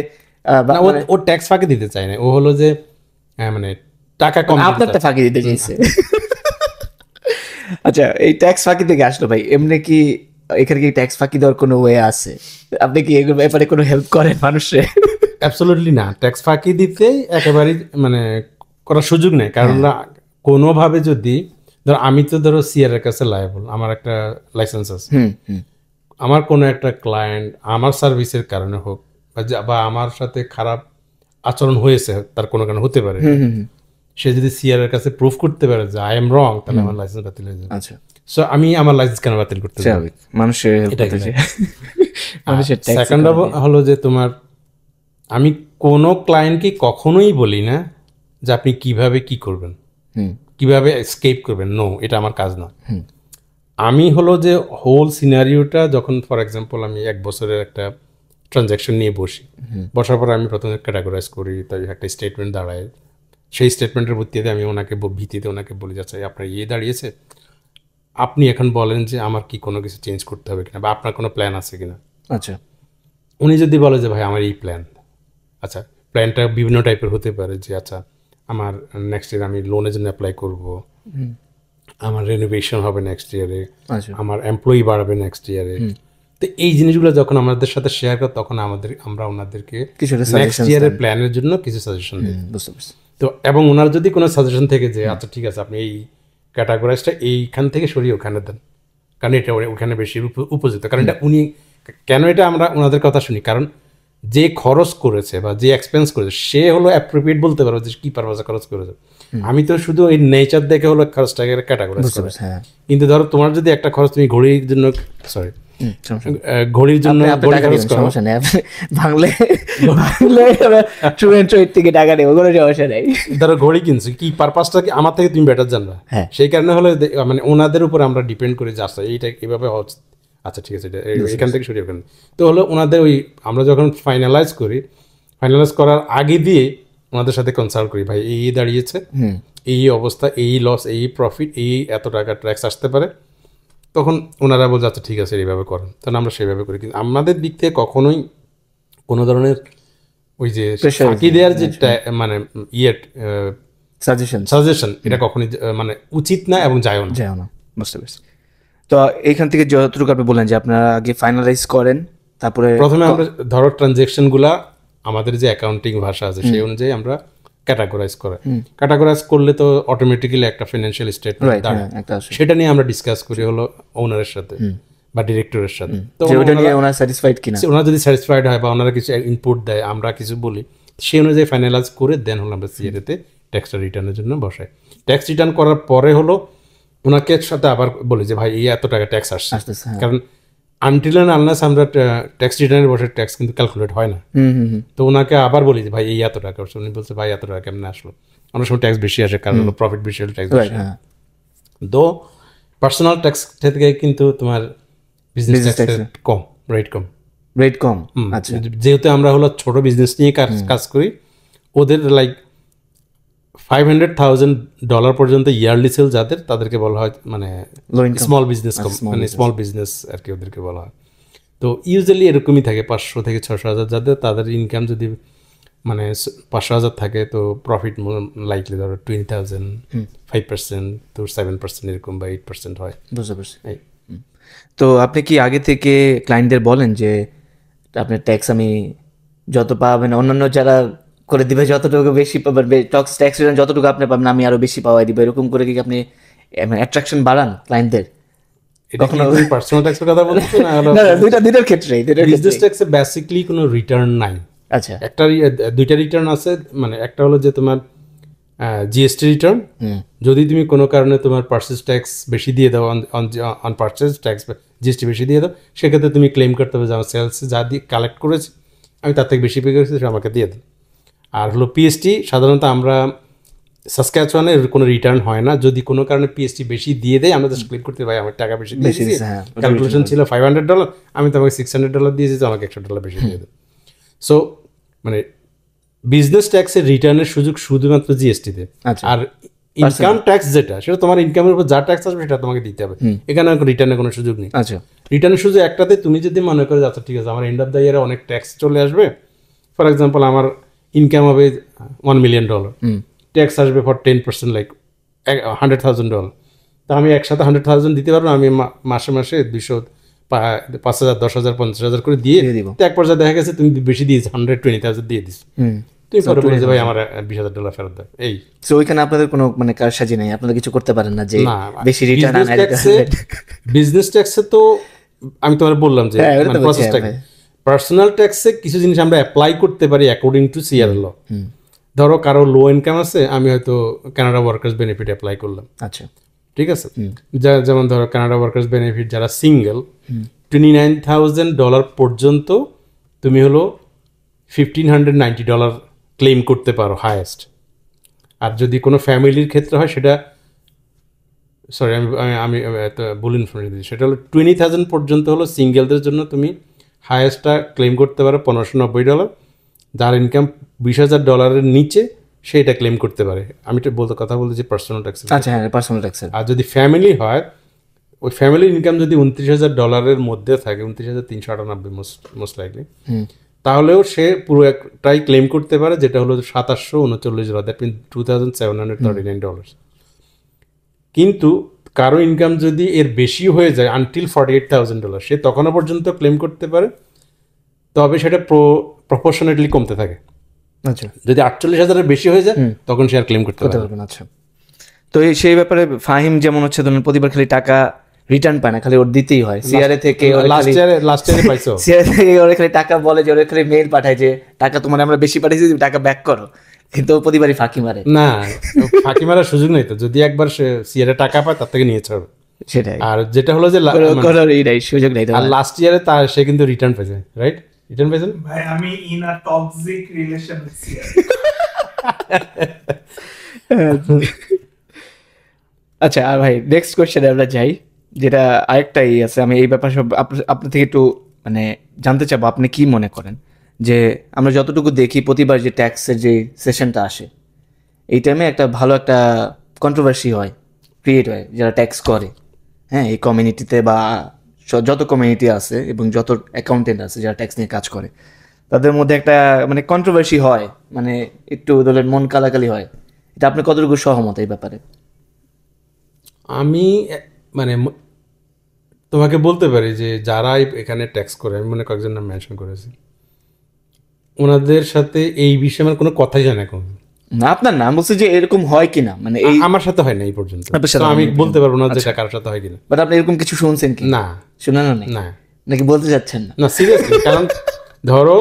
ও ট্যাক্স ফাঁকি দিতে চায় না, ও হলো যে মানে টাকা কম, আপনারটা ফাঁকি দিতে চাইছে। আচ্ছা, এই ট্যাক্স ফাঁকি থেকে আসলো ভাই, এমনি কি এখানে কি ট্যাক্স ফাঁকি দেওয়ার কোনো ওয়ে আছে? আপনি কি এগুলো ব্যাপারে কোনো হেল্প করেন মানুষে? অ্যাবসলিউটলি না, ট্যাক্স ফাঁকি দিতে একেবারেই মানে করার সুযোগ নেই। কারণ কোনোভাবে যদি ধরো আমি তো ধরো সিআর এর কাছে লায়াবল, আমার একটা লাইসেন্স আছে, আমার কোনো একটা ক্লায়েন্ট আমার সার্ভিসের কারণে হোক বা আমার সাথে খারাপ আচরণ হয়েছে তার কোনো কারণে হতে পারে, সে যদি সিআর এর কাছে প্রুফ করতে পারে যে আই এম রং, তাহলে আমার লাইসেন্স বাতিল হয়ে যাবে। আচ্ছা, সো আমি আমার লাইসেন্স কেন বাতিল করতে যাব? মানুষের সেকেন্ড হলো যে তোমার, আমি কোনো ক্লায়েন্টকে কখনোই বলি না যে আপনি কিভাবে কি করবেন, কিভাবে এসকেপ করবেন। নো, এটা আমার কাজ না। আমি হলো যে হোল সিনারিওটা যখন ফর এক্সাম্পল আমি 1 বছরের একটা ট্রানজ্যাকশন নিয়ে বসার পর আমি প্রথমে ক্যাটাগরাইজ করি, তাই একটা স্টেটমেন্ট দাঁড়ায়, সেই স্টেটমেন্টের ভিত্তিতে আমি ভিত্তিতে ওনাকে বলি যাচ্ছে আপনার দাঁড়িয়েছে, আপনি এখন বলেন যে আমার কি কোনো কিছু চেঞ্জ করতে হবে কিনা, বা আপনার কোনো প্ল্যান আছে কিনা। আচ্ছা, উনি যদি বলে যে ভাই আমার এই প্ল্যান, আচ্ছা প্ল্যানটা বিভিন্ন টাইপের হতে পারে, যে আচ্ছা আমার নেক্সট ইয়ার আমি লোনের জন্য অ্যাপ্লাই করব, আমার রেনোভেশন হবে নেক্সট ইয়ারে, আমার এমপ্লয়ি বাড়াবে নেক্সট ইয়ারে। তো এই জিনিসগুলো যখন আমাদের সাথে শেয়ার করে, তখন আমরা ওনাদেরকে নেক্সট ইয়ারের প্ল্যানের জন্য কিছু সাজেশন দিই। তো এবং ওনার যদি কোনো সাজেশন থেকে যে আচ্ছা ঠিক আছে আপনি এই ক্যাটাগরাইজটা এইখান থেকে সরিয়ে ওখানে দেন, কারণ এটা ওখানে বেশি উপযুক্ত। কারণ এটা উনি কেন, এটা আমরা ওনাদের কথা শুনি, কারণ যে খরচ করেছে বা যে এক্সপেন্স করেছে সে হলো অ্যাপ্রোপ্রিয়েট বলতে পারবে যে কি পারপাসে খরচ করেছে। আমি তো শুধু এই নেচার দেখে হলো খরচটাকে ক্যাটাগরাইজ করি। কিন্তু ধরো তোমার যদি একটা খরচ তুমি ঘড়ির জন্য ঘড়ির জন্য ধরো ঘড়ি কিনছো, কি পারপাসটা আমার থেকে তুমি বেটার জানবা, সেই কারণে হলো মানে ওনাদের উপর আমরা ডিপেন্ড করি যে আচ্ছা এইটা এভাবে হচ্ছে, আচ্ছা ঠিক আছে এখান থেকে সরিয়ে ওখানে। তো হলো ওনাদের ওই আমরা যখন ফাইনালাইজ করার আগে দিয়ে ওনাদের সাথে কনসাল্ট করি, ভাই এই দাঁড়িয়েছে, এই অবস্থা, এই লস, এই প্রফিট, এই এত টাকা ট্যাক্স আসতে পারে, তখন ওনারা বলছে আচ্ছা ঠিক আছে এইভাবে করেন, তাহলে আমরা সেইভাবে করি। কিন্তু আমাদের দিক থেকে কখনোই কোনো ধরনের ওই যে ফাঁকি দেওয়ার যে মানে সাজেশন এটা কখনোই মানে উচিত না এবং যায়ও না। বুঝতে পারছি। তো এইখান থেকে যতটুকু আপনি বললেন যে আপনারা আগে ফাইনালাইজ করেন, তারপরে প্রথমে আমরা ধরো ট্রানজ্যাকশনগুলা আমাদের যে অ্যাকাউন্টিং ভাষা আছে সেই অনুযায়ী আমরা ক্যাটাগরাইজ করলে তো অটোমেটিক্যালি একটা ফিনান্সিয়াল স্টেটমেন্ট দাঁড়ায়, সেটা নিয়ে আমরা ডিসকাস করি হলো ওনারের সাথে বা ডিরেক্টরের সাথে। তো ওনারা যদি স্যাটিসফাইড হয় বা ওনারা কিছু ইনপুট দেয়, আমরা কিছু বলি, সেই অনুযায়ী ফাইনালাইজ করে দেন হলো আমরা সিএতে ট্যাক্সটা রিটার্নের জন্য বসাই। ট্যাক্স রিটার্ন করার পরে হলো ওনাকে সাথে আবার বলি যে ভাই এই এত টাকা ট্যাক্স আসছে, কারণ আনটিল অ্যান্ড আনলেস আমরা ট্যাক্স রিটার্নের বসে ট্যাক্স কিন্তু ক্যালকুলেট হয় না। তো ওনাকে আবার বলি যে ভাই এই এত টাকা আসছে, উনি বলছে ভাই এত টাকা কেমন আসলো, অনেক সময় ট্যাক্স বেশি আসে কারণ প্রফিট বেশি হলে ট্যাক্স বেশি। তো পার্সোনাল ট্যাক্স থেকে কিন্তু তোমার বিজনেস ট্যাক্সের রেট কম। যেহেতু আমরা হলো ছোট বিজনেস নিয়ে কাজ করি, ওদের লাইক $500,000 পর্যন্ত ইয়ারলি সেল যাদের, তাদেরকে বলা হয় মানে স্মল বিজনেস আর কি, ওদেরকে বলা হয়। তো ইউজুয়ালি এরকমই থাকে 500 থেকে 600 হাজার যাদের, তাদের ইনকাম যদি মানে 500,000 থাকে, তো প্রফিট লাইকলি ধরো 20,000, 5% তো 7% এরকম বা 8% হয়। বুঝতে পারছি। তো আপনি কি আগে থেকে ক্লায়েন্টদের বলেন যে আপনার ট্যাক্স আমি যত পাবেন অন্যান্য যারা করে দিবে, যতটুকু বেশি পাবেন, ট্যাক্স রিটার্ন যতটুকু আপনি পাবেন আমি আরো বেশি পাওয়াই দিব, এরকম করে কি আপনি অ্যাট্রাকশন বাড়ান ক্লায়েন্টদের? কখনো পার্সোনাল ট্যাক্সের কথা বলছেন না? দুইটার ক্ষেত্রেই। বিজনেস ট্যাক্সে বেসিক্যালি কোনো রিটার্ন নাই। আচ্ছা, দুইটা রিটার্ন আছে, মানে একটা হলো যে তোমার জিএসটি রিটার্ন, যদি তুমি কোনো কারণে তোমার পারচেজ ট্যাক্স বেশি দিয়ে দাও, অন পারচেজ ট্যাক্স জিএসটি বেশি দিয়ে দাও, সেক্ষেত্রে তুমি ক্লেম করতে হবে যে আমার সেলস যা দিয়ে কালেক্ট করেছি আমি তার থেকে বেশি পে করেছি, সেটা আমাকে দিয়ে দেন। আর হলো পিএসটি, সাধারণত আমরা সাসক্যাচুয়ানে কোনো রিটার্ন হয় না, যদি কোনো কারণে পিএসটি বেশি দিয়ে দেয় আমরা জাস্ট ক্লেম করতে পারি আমার টাকা বেশি দিয়েছি, ক্যালকুলেশন ছিল $500, আমি তোমাকে $600 দিয়েছি, তো আমাকে $100 বেশি দিয়ে দেবো। সো মানে বিজনেস ট্যাক্সের রিটার্নের সুযোগ শুধুমাত্র জিএসটিতে, আর ইনকাম ট্যাক্স যেটা সেটা তোমার ইনকামের উপর যা ট্যাক্স আসবে সেটা তোমাকে দিতে হবে, এখানে রিটার্নের কোনো সুযোগ নেই। আচ্ছা, রিটার্নের সুযোগ একটাতে, তুমি যদি মনে করো আচ্ছা ঠিক আছে আমার এন্ড অফ দ্য ইয়ারে অনেক ট্যাক্স চলে আসবে, ফর এক্সাম্পল আমার ইনকাম হবে $1 million, ট্যাক্স আসবে ফর 10%, লাইক $100,000, তা আমি একসাথে 100,000 দিতে পারবো, আমি মাসে মাসে 200, 5,000, 10,000, 50,000 করে দিয়ে দিব। এক পর্যায়ে দেখা গেছে তুমি বেশি দিয়েছো, 120,000 দিয়ে দিস, তুমি পরে বলে যে ভাই আমার $20,000 ফেরত দেয়। এই সো ওইখানে আপনাদের কোনো মানে কারসাজি নেই, আপনারা কিছু করতে পারেন না যে বেশি রিটার্ন আনা। বিজনেস ট্যাক্সে তো আমি তোমার বললাম যে প্রসেসটা, পার্সোনাল ট্যাক্সে কিছু জিনিস আমরা অ্যাপ্লাই করতে পারি অ্যাকর্ডিং টু সিআর ল। ধরো কারো লো ইনকাম আছে, আমি হয়তো কানাডা ওয়ার্কার্স বেনিফিট অ্যাপ্লাই করলাম, আচ্ছা ঠিক আছে, যেমন ধরো কানাডা ওয়ার্কার্স বেনিফিট যারা সিঙ্গেল, $29,000 পর্যন্ত তুমি হলো $1,590 ক্লেম করতে পারো হায়েস্ট। আর যদি কোনো ফ্যামিলির ক্ষেত্রে হয় সেটা, সরি আমি ভুল ইনফরমেশন দিচ্ছি, সেটা হলো 20,000 পর্যন্ত হলো সিঙ্গেলদের জন্য তুমি হায়েস্টটা ক্লেম করতে পারো $1,590, যার ইনকাম $20,000 নিচে সেইটা ক্লেম করতে পারে। আমি তো কথা বলতেছি পার্সোনাল ট্যাক্স। আচ্ছা হ্যাঁ, পার্সোনাল ট্যাক্স। আর যদি ফ্যামিলি হয়, ওই ফ্যামিলির ইনকাম যদি $29,000 মধ্যে থাকে, 29,398 মোস্ট লাইকলি, তাহলেও সে পুরো একটাই ক্লেম করতে পারে, যেটা হলো $739, দ্যাট মিন $2,739। কিন্তু কারো ইনকাম যদি এর বেশি হয়ে যায় আনটিল $48,000, সে তখনও পর্যন্ত ক্লেম করতে পারে, তবে সেটা প্রপোর্শনেটলি কমতে থাকে। আচ্ছা, যদি 48,000-এর বেশি হয়ে যায় তখন সে আর ক্লেম করতে পারবে না। আচ্ছা, তো সেই ব্যাপারে ফাহিম যেমন হচ্ছে ধরুন প্রতিবার খালি টাকা রিটার্ন পায় না, খালি ওর দিতেই হয় সিআরএ থেকে। লাস্ট ইয়ারে পাইছো? সিআরএ থেকে ওরে খালি টাকা বলে যে, ওরে খালি মেইল পাঠায় যে টাকা তোমার আমরা বেশি পাঠিয়েছি, টাকা ব্যাক করো, কিন্তু প্রতিবারই ফাঁকি মারে। না, ফাঁকি মারার সুযোগ নেই তো, যদি একবার সে সিআরএ টাকা পায় তার থেকে নিয়ে ছাড়বে, সেটাই। আর যেটা হলো যে সুযোগ নেই, আর লাস্ট ইয়ারে সে কিন্তু রিটার্ন পেয়েছে, রাইট? রিটার্ন পেয়েছেন? ভাই আমি ইন আ টক্সিক রিলেশন আছি। আচ্ছা, আর ভাই নেক্সট কোয়েশ্চেনে আমরা যাই, যেটা আরেকটাই আছে। আমি এই ব্যাপারে সব আপনার থেকে একটু মানে জানতে চাবো, আপনি কি মনে করেন যে আমরা যতটুকু দেখি প্রতিবার যে ট্যাক্সের যে সেশনটা আসে, এই টাইমে একটা ভালো একটা কন্ট্রোভার্সি হয়, ক্রিয়েট হয় যারা ট্যাক্স করে, হ্যাঁ, এই কমিউনিটিতে বা যত কমিউনিটি আছে এবং যত অ্যাকাউন্টেন্ট আছে যারা ট্যাক্স নিয়ে কাজ করে, তাদের মধ্যে একটা মানে কন্ট্রোভার্সি হয়, মানে একটু ওদের মন কালাকালি হয়। এটা আপনি কতটুকু সহমত এই ব্যাপারে? আমি মানে তোমাকে বলতে পারি যে যারা এখানে ট্যাক্স করে, আমি মনে কয়েকজন নাম মেনশন করেছি, ওনাদের সাথে এই বিষয়ে আমার কোনো কথাই জানি না। না, আপনার নাম বলছে যে এরকম হয় কিনা, মানে এই আমার সাথে হয় না এই পর্যন্ত, আমি বলতে পারবো না যেটা কারোর সাথে হয় কিনা। বাট আপনি এরকম কিছু শুনছেন কি? না, শুনে না, নাকি বলতে যাচ্ছেন না? না, সিরিয়াসলি। কারণ ধরো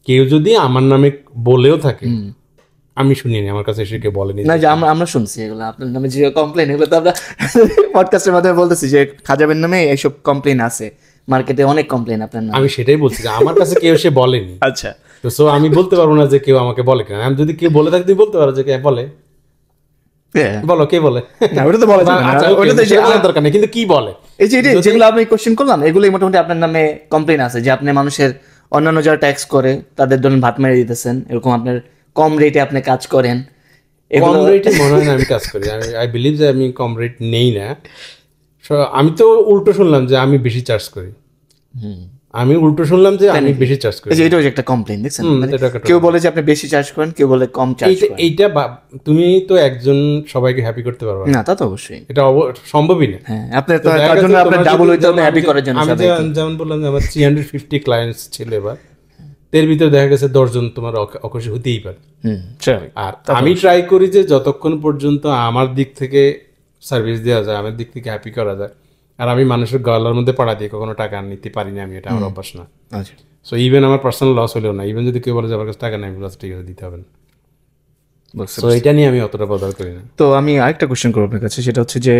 কেউ যদি আমার নামে বলেও থাকে, আমি শুনিনি, আমার কাছে এসে কেউ বলেনি। না, যে আমরা শুনছি এগুলো আপনার নামে যে কমপ্লেন, এগুলো তো আমরা পডকাস্টের মাধ্যমে বলতেছি যে খাজাবের নামে এইসব কমপ্লেন আছে, মার্কেটে অনেক কমপ্লেন আপনার নামে। আমি সেটাই বলছি যে আমার কাছে কেউ এসে বলেনি। আচ্ছা, তো সো আমি বলতে পারবো না যে কেউ আমাকে বলে কিনা। আমি যদি কেউ বলে থাকে তুমি বলতে পারো যে কে বলে, বলো কে বলে। না, ওটা তো বলা যাবে না, ওটা তো বলার দরকার নেই, কিন্তু কি বলে এই যে যেগুলো আমি কোশ্চেন করলাম, এগুলোই মোটামুটি আপনার নামে কমপ্লেন আছে যে আপনি মানুষের অন্যান্য যারা ট্যাক্স করে তাদের ধরুন ভাত মেরে দিতেছেন, এরকম আপনার কম রেটে আপনি কাজ করেন। কম রেটে মনে হয় না আমি কাজ করি, আই বিলিভ যে আমি কম রেট নেই না। আমি তো উল্টো শুনলাম যে আমি বেশি চার্জ করি, আমি উল্টো শুনলাম যে আমি বেশি চার্জ করি। এটাও একটা কমপ্লেন, দেখছেন? কেউ বলে যে আপনি বেশি চার্জ করেন, কেউ বলে কম চার্জ করেন। এইটা তুমি তো একজন সবাইকে হ্যাপি করতে পারবে না, তা তো অবশ্যই, এটা সম্ভবই না। হ্যাঁ, আপনি তো তার জন্য আপনার ডাবল হইতে হবে হ্যাপি করার জন্য। আমি যেমন বললাম যে আমার 350 ক্লায়েন্টস ছিল এবার, এর ভিতরে দেখা গেছে 10 জন তোমার অখুশি হতেই পারে। আর আমি ট্রাই করি যে যতক্ষণ পর্যন্ত আমার দিক থেকে সার্ভিস দেওয়া যায়, আমার দিক থেকে হ্যাপি করা যায়, আর আমি মানুষের গলার মধ্যে পাড়া দিয়ে কখনো টাকা নিতে পারি না, আমি এটা আমার অভ্যাস না। সো ইভেন আমার পার্সোনাল লস হলেও না, ইভেন যদি কেউ বলে যে আমার কাছে টাকা নেই, ঠিক আছে দিতে হবে না, সো এটা নিয়ে আমি অতটা বদার করি না। তো আমি আরেকটা কোশ্চেন করবো আপনার কাছে, সেটা হচ্ছে যে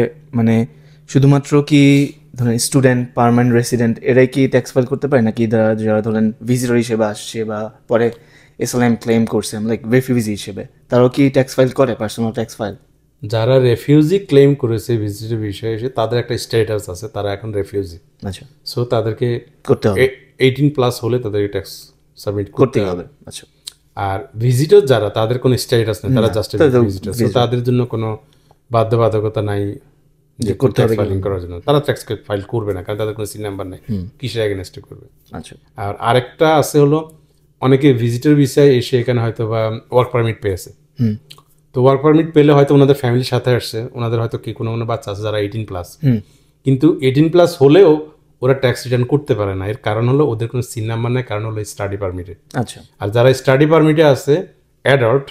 শুধুমাত্র কি ধরেন স্টুডেন্ট, পার্মানেন্ট রেসিডেন্ট এরাই কি ট্যাক্স ফাইল করতে পারে, নাকি যারা ধরেন ভিজিটর হিসেবে আসছে বা পরে এসএলএম ক্লেম করছে লাইক রেফিউজি হিসেবে, তারাও কি ট্যাক্স ফাইল করে, পার্সোনাল ট্যাক্স ফাইল? যারা রেফিউজি ক্লেম করেছে ভিজিটের বিষয়ে এসে, তাদের একটা স্ট্যাটাস আছে, তারা এখন রেফিউজি। আচ্ছা, সো তাদেরকে করতে হবে, 18+ হলে তাদেরকে ট্যাক্স সাবমিট করতে হবে। আচ্ছা। আর ভিজিটর যারা, তাদের কোনো স্ট্যাটাস নেই, তারা জাস্ট ভিজিটর, সো তাদের জন্য কোনো বাধ্যবাধকতা নাই যে করতে হবে ফাইলিং করার জন্য। তারা ট্যাক্স ফাইল করবে না, কারণ তাদের কোনো সিন নাম্বার নেই, কিসের এগেনস্টে করবে। আচ্ছা। আর আরেকটা আছে হলো, অনেকে ভিজিটর ভিসায় এসে এখানে হয়তো বা ওয়ার্ক পারমিট পেয়েছে, তো ওয়ার্ক পারমিট পেলে হয়তো ওনাদের ফ্যামিলির সাথে আসছে, ওনাদের হয়তো কি কোনো বাচ্চা আছে যারা 18+, কিন্তু 18+ হলেও ওরা ট্যাক্স রিটার্ন করতে পারে না। এর কারণ হলো ওদের কোনো সিন নাম্বার নেই, কারণ হলো স্টাডি পারমিটে। আচ্ছা। আর যারা স্টাডি পারমিটে আছে অ্যাডাল্ট,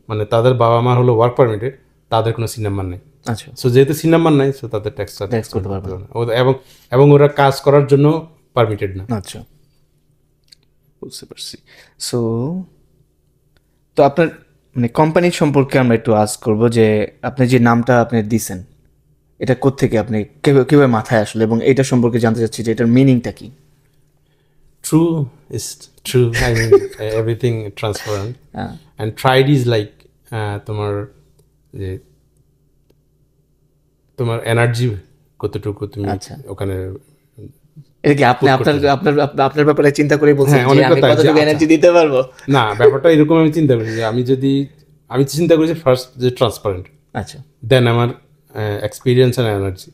মানে তাদের বাবা মা হলো ওয়ার্ক পারমিটে, তাদের কোনো সিন নাম্বার নেই। আচ্ছা। সো যেহেতু সিন নাম্বার নাই, সো তাদের ট্যাক্স করতে পারবে না, এবং ওরা কাজ করার জন্য পারমিটেড না। আচ্ছা, বুঝতে পারছি। সো তো আপনার মানে কোম্পানি সম্পর্কে আমরা একটু আস্ক করবো, যে আপনি যে নামটা আপনি দিছেন, এটা কোত্থেকে আপনি কিভাবে মাথায় আসলে, এবং এটা সম্পর্কে জানতে চাচ্ছি যে এটার মিনিংটা কি? True is true, I mean everything transparent, and tried is like তোমার যে তোমার এনার্জি কতটুকু তুমি ওখানে, এটা কি আপনি আপনার ব্যাপারে চিন্তা করে বলছেন যে আমি কতটুকু এনার্জি দিতে পারবো? না, ব্যাপারটা এরকম আমি চিন্তা করি যে আমি চিন্তা করেছি ফার্স্ট যে ট্রান্সপারেন্ট, আচ্ছা, দেন আমার এক্সপিরিয়েন্স অ্যান্ড এনার্জি।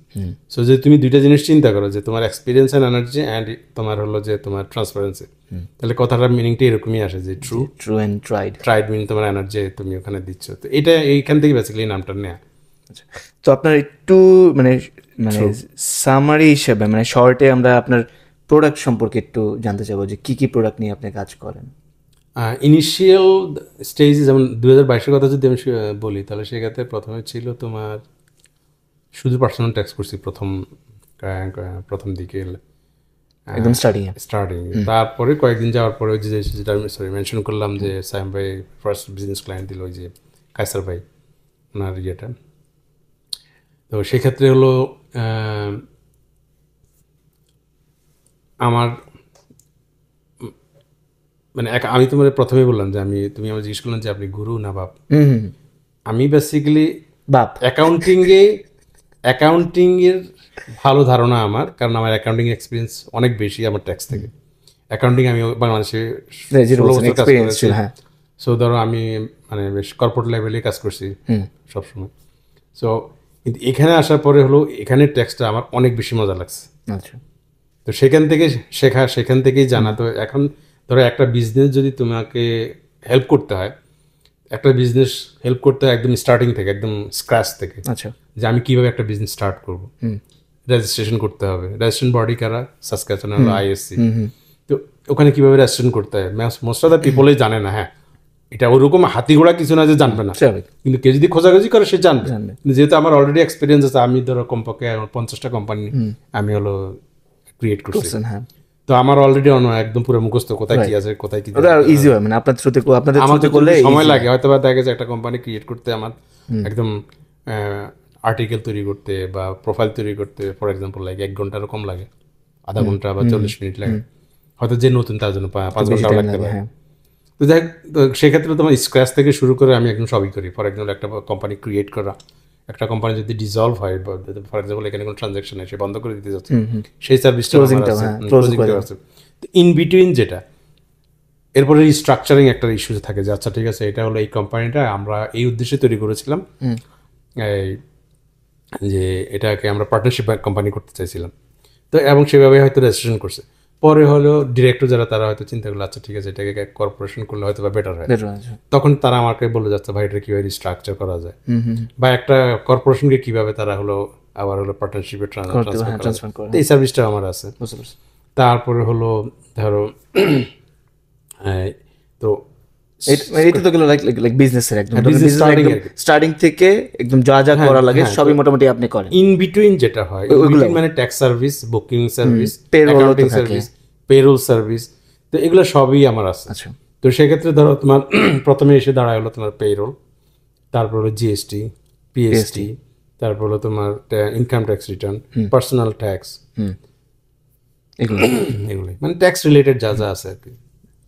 সো যে তুমি দুইটা জিনিস চিন্তা করো, যে তোমার এক্সপিরিয়েন্স অ্যান্ড এনার্জি অ্যান্ড তোমার হলো যে তোমার ট্রান্সপারেন্সি, তাহলে কথাটার মিনিংটা এরকমই আসে যে ট্রু অ্যান্ড ট্রাইড মিন তোমার এনার্জি তুমি ওখানে দিচ্ছ। তো এটা এইখান থেকে বেসিক্যালি নামটা নেয়া। তো আপনার একটু মানে সামারি হিসেবে, মানে শর্টে আমরা আপনার প্রোডাক্ট সম্পর্কে একটু জানতে চাইবো, যে কি কি প্রোডাক্ট নিয়ে আপনি কাজ করেন। ইনিশিয়াল স্টেজে যেমন 2022-এর কথা যদি আমি বলি, তাহলে সেক্ষেত্রে প্রথমে ছিল তোমার শুধু পার্সোনাল ট্যাক্স করছি প্রথম দিকে, একদম স্টার্টিং। তারপরে কয়েকদিন যাওয়ার পরে ওই যেটা আমি মেনশন করলাম যে সাইম ভাই ফার্স্ট বিজনেস ক্লায়েন্ট দিল, ওই যে কায়সার ভাই, ওনার ইয়েটা। তো সেক্ষেত্রে হলো আমার মানে আমি তোমার প্রথমে বললাম যে তুমি আমার জিজ্ঞেস করলাম যে আপনি গুরু না বাপ। আমি বেসিক্যালি বাপ। অ্যাকাউন্টিংয়ের ভালো ধারণা আমার, কারণ আমার অ্যাকাউন্টিং এক্সপিরিয়েন্স অনেক বেশি আমার ট্যাক্স থেকে। অ্যাকাউন্টিং আমি বাংলাদেশে 16 বছর কাজ করেছি। সো ধরো আমি মানে বেশ কর্পোরেট লেভেলে কাজ করছি সবসময়। সো কিন্তু এখানে আসার পরে হলো এখানে ট্যাক্সটা আমার অনেক বেশি মজা লাগছে। আচ্ছা। তো সেখান থেকে শেখা, সেখান থেকেই জানা। তো এখন ধরো একটা বিজনেস যদি তোমাকে হেল্প করতে হয়, একটা বিজনেস হেল্প করতে হয় একদম স্টার্টিং থেকে, একদম স্ক্র্যাচ থেকে। আচ্ছা। যে আমি কিভাবে একটা বিজনেস স্টার্ট করব, রেজিস্ট্রেশন করতে হবে। রেজিস্ট্রেশন বডি কারা? সাসকাচুয়ান হলো আইএসসি। তো ওখানে কিভাবে রেজিস্ট্রেশন করতে হয় মোস্ট অফ দ্য পিপলই জানে না। হ্যাঁ, এটা ওরকম হাতি ঘোড়া কিছু না যে জানবে না, কিন্তু কেউ যদি খোঁজাখুঁজি করে সে জানবে। কিন্তু যেহেতু আমার অলরেডি এক্সপিরিয়েন্স আছে, আমি ধরো কমপক্ষে 50টা কোম্পানি আমি হলো ক্রিয়েট করছি। তো আমার অলরেডি একদম পুরো মুখস্থ, কোথায় কি আছে, কোথায় কি ইজি হয়। মানে আপনাদের থ্রুতে করলে সময় লাগে হয়তো, বা দেখা যায় একটা কোম্পানি ক্রিয়েট করতে আমার একদম আর্টিকেল তৈরি করতে বা প্রোফাইল তৈরি করতে ফর এক্সাম্পল লাইক 1 ঘন্টারও কম লাগে, আধা ঘন্টা বা 40 মিনিট লাগে। হয়তো যে নতুন তার জন্য 5 ঘন্টাও লাগতে পারে। তো যাই হোক, সেক্ষেত্রে তোমার স্ক্র্যাচ থেকে শুরু করে আমি একদম সবই করি। ফর এক্সাম্পল একটা কোম্পানি ক্রিয়েট করা, একটা কোম্পানি যদি ডিজলভ হয়, ফর এক্সাম্পল এখানে কোনো ট্রানজাকশন আছে, বন্ধ করে দিতে যাচ্ছে, সেই সার্ভিসটা আছে। ইন বিটুইন যেটা, এরপরে রিস্ট্রাকচারিং একটা ইস্যু থাকে যে আচ্ছা ঠিক আছে, এটা হলো এই কোম্পানিটা আমরা এই উদ্দেশ্যে তৈরি করেছিলাম, যে এটাকে আমরা পার্টনারশিপ কোম্পানি করতে চাইছিলাম। তো এবং সেভাবে হয়তো রেজিস্ট্রেশন করছে। পরে হলো ডিরেক্টর যারা, তারা হয়তো চিন্তা করলো আচ্ছা ঠিক আছে, এটাকে কর্পোরেশন করলে হয়তো বা বেটার হয়। তখন তারা আমাকে বলে যাচ্ছে ভাই এটা কীভাবে রিস্ট্রাকচার করা যায়, বা একটা কর্পোরেশনকে কীভাবে তারা হলো আবার হলো পার্টনারশিপে ট্রান্সফার করে, এই সার্ভিসটা আমার আছে। তারপরে হলো ধরো তো এটা তো গেলো লাইক বিজনেসের একদম স্টার্টিং থেকে একদম যা যা করা লাগে সবই মোটামুটি আপনি করেন। ইন বিটুইন যেটা হয় মানে tax service, booking service, accounting service, payroll service, তো এগুলো সবই আমার আছে। আচ্ছা। তো সেক্ষেত্রে ধরো তোমার প্রথমে এসে দাঁড়ায় হলো তোমার পেরোল, তারপর হলো জিএসটি, পিএসটি, তারপর হলো তোমার income tax return, personal tax, এগুলো মানে ট্যাক্স রিলেটেড যা যা আছে আর কি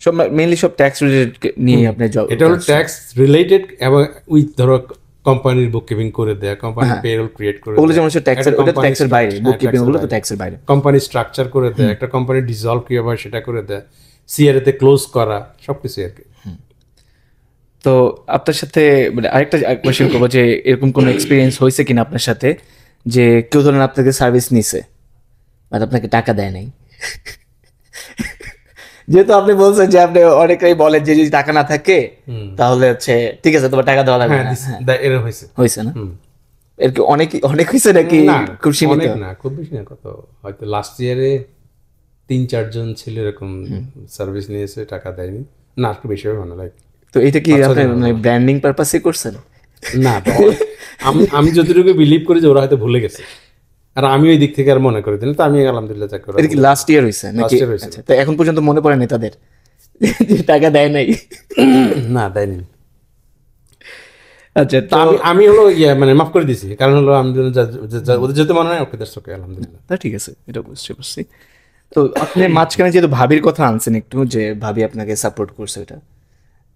সব মেইনলি সব ট্যাক্স রিলেটেড নিয়ে আপনি জব। এটা হলো ট্যাক্স রিলেটেড এবং উইথ ধরো কোম্পানির বুককিপিং করে দেয়া, কোম্পানির পেরোল ক্রিয়েট করে ওগুলো যেমন ট্যাক্সের, ওটা ট্যাক্সের বাইরে, বুককিপিং গুলো তো ট্যাক্সের বাইরে। কোম্পানি স্ট্রাকচার করে দেয়, একটা কোম্পানি ডিসলভ কিভাবে হয় সেটা করে দেয়, সিআরএ তে ক্লোজ করা, সবকিছু আর কি। তো আপনার সাথে মানে আরেকটা কোয়েশ্চেন করবো যে এরকম কোনো এক্সপিরিয়েন্স হয়েছে কিনা আপনার সাথে যে কেউ ধরেন আপনাকে সার্ভিস নিছে বাট আপনাকে টাকা দেয় নাই? যেহেতু আপনি বলছেন যে আপনি অনেকেই বলেন যে যদি টাকা না থাকে তাহলে হচ্ছে ঠিক আছে তোমার টাকা দেওয়া লাগবে না, এরকম হয়েছে না? এর কি অনেক অনেক হয়েছে নাকি খুব সীমিত? অনেক না, খুব বেশি না, কত হয়তো লাস্ট ইয়ারে 3-4 জন ছিল এরকম সার্ভিস নিয়েছে, টাকা দেয়নি। না একটু বেশি হবে, মানে লাইক। তো এটা কি আপনি মানে ব্র্যান্ডিং পারপাসে করছেন? না, আমি যতটুকু বিলিভ করি যে ওরা হয়তো ভুলে গেছে, আর আমি ওই দিক থেকে আর মনে করে দিন, তো আমি আলহামদুলিল্লাহ চেক করি। এটা কি লাস্ট ইয়ার হয়েছে নাকি? আচ্ছা, তো এখন পর্যন্ত মনে পড়েনি তাদের যে টাকা দেয় নাই? না, দেয়নি। আচ্ছা, তো আমি হলো মানে মাফ করে দিছি, কারণ হলো আমি ওদের যেতে মনে হয়, ওকে দর্শকে আলহামদুলিল্লাহ। তা ঠিক আছে, এটা বুঝতে পারছি। তো আপনি মাঝখানে যেহেতু ভাবির কথা আনছেন একটু, যে ভাবি আপনাকে সাপোর্ট করছে, এটা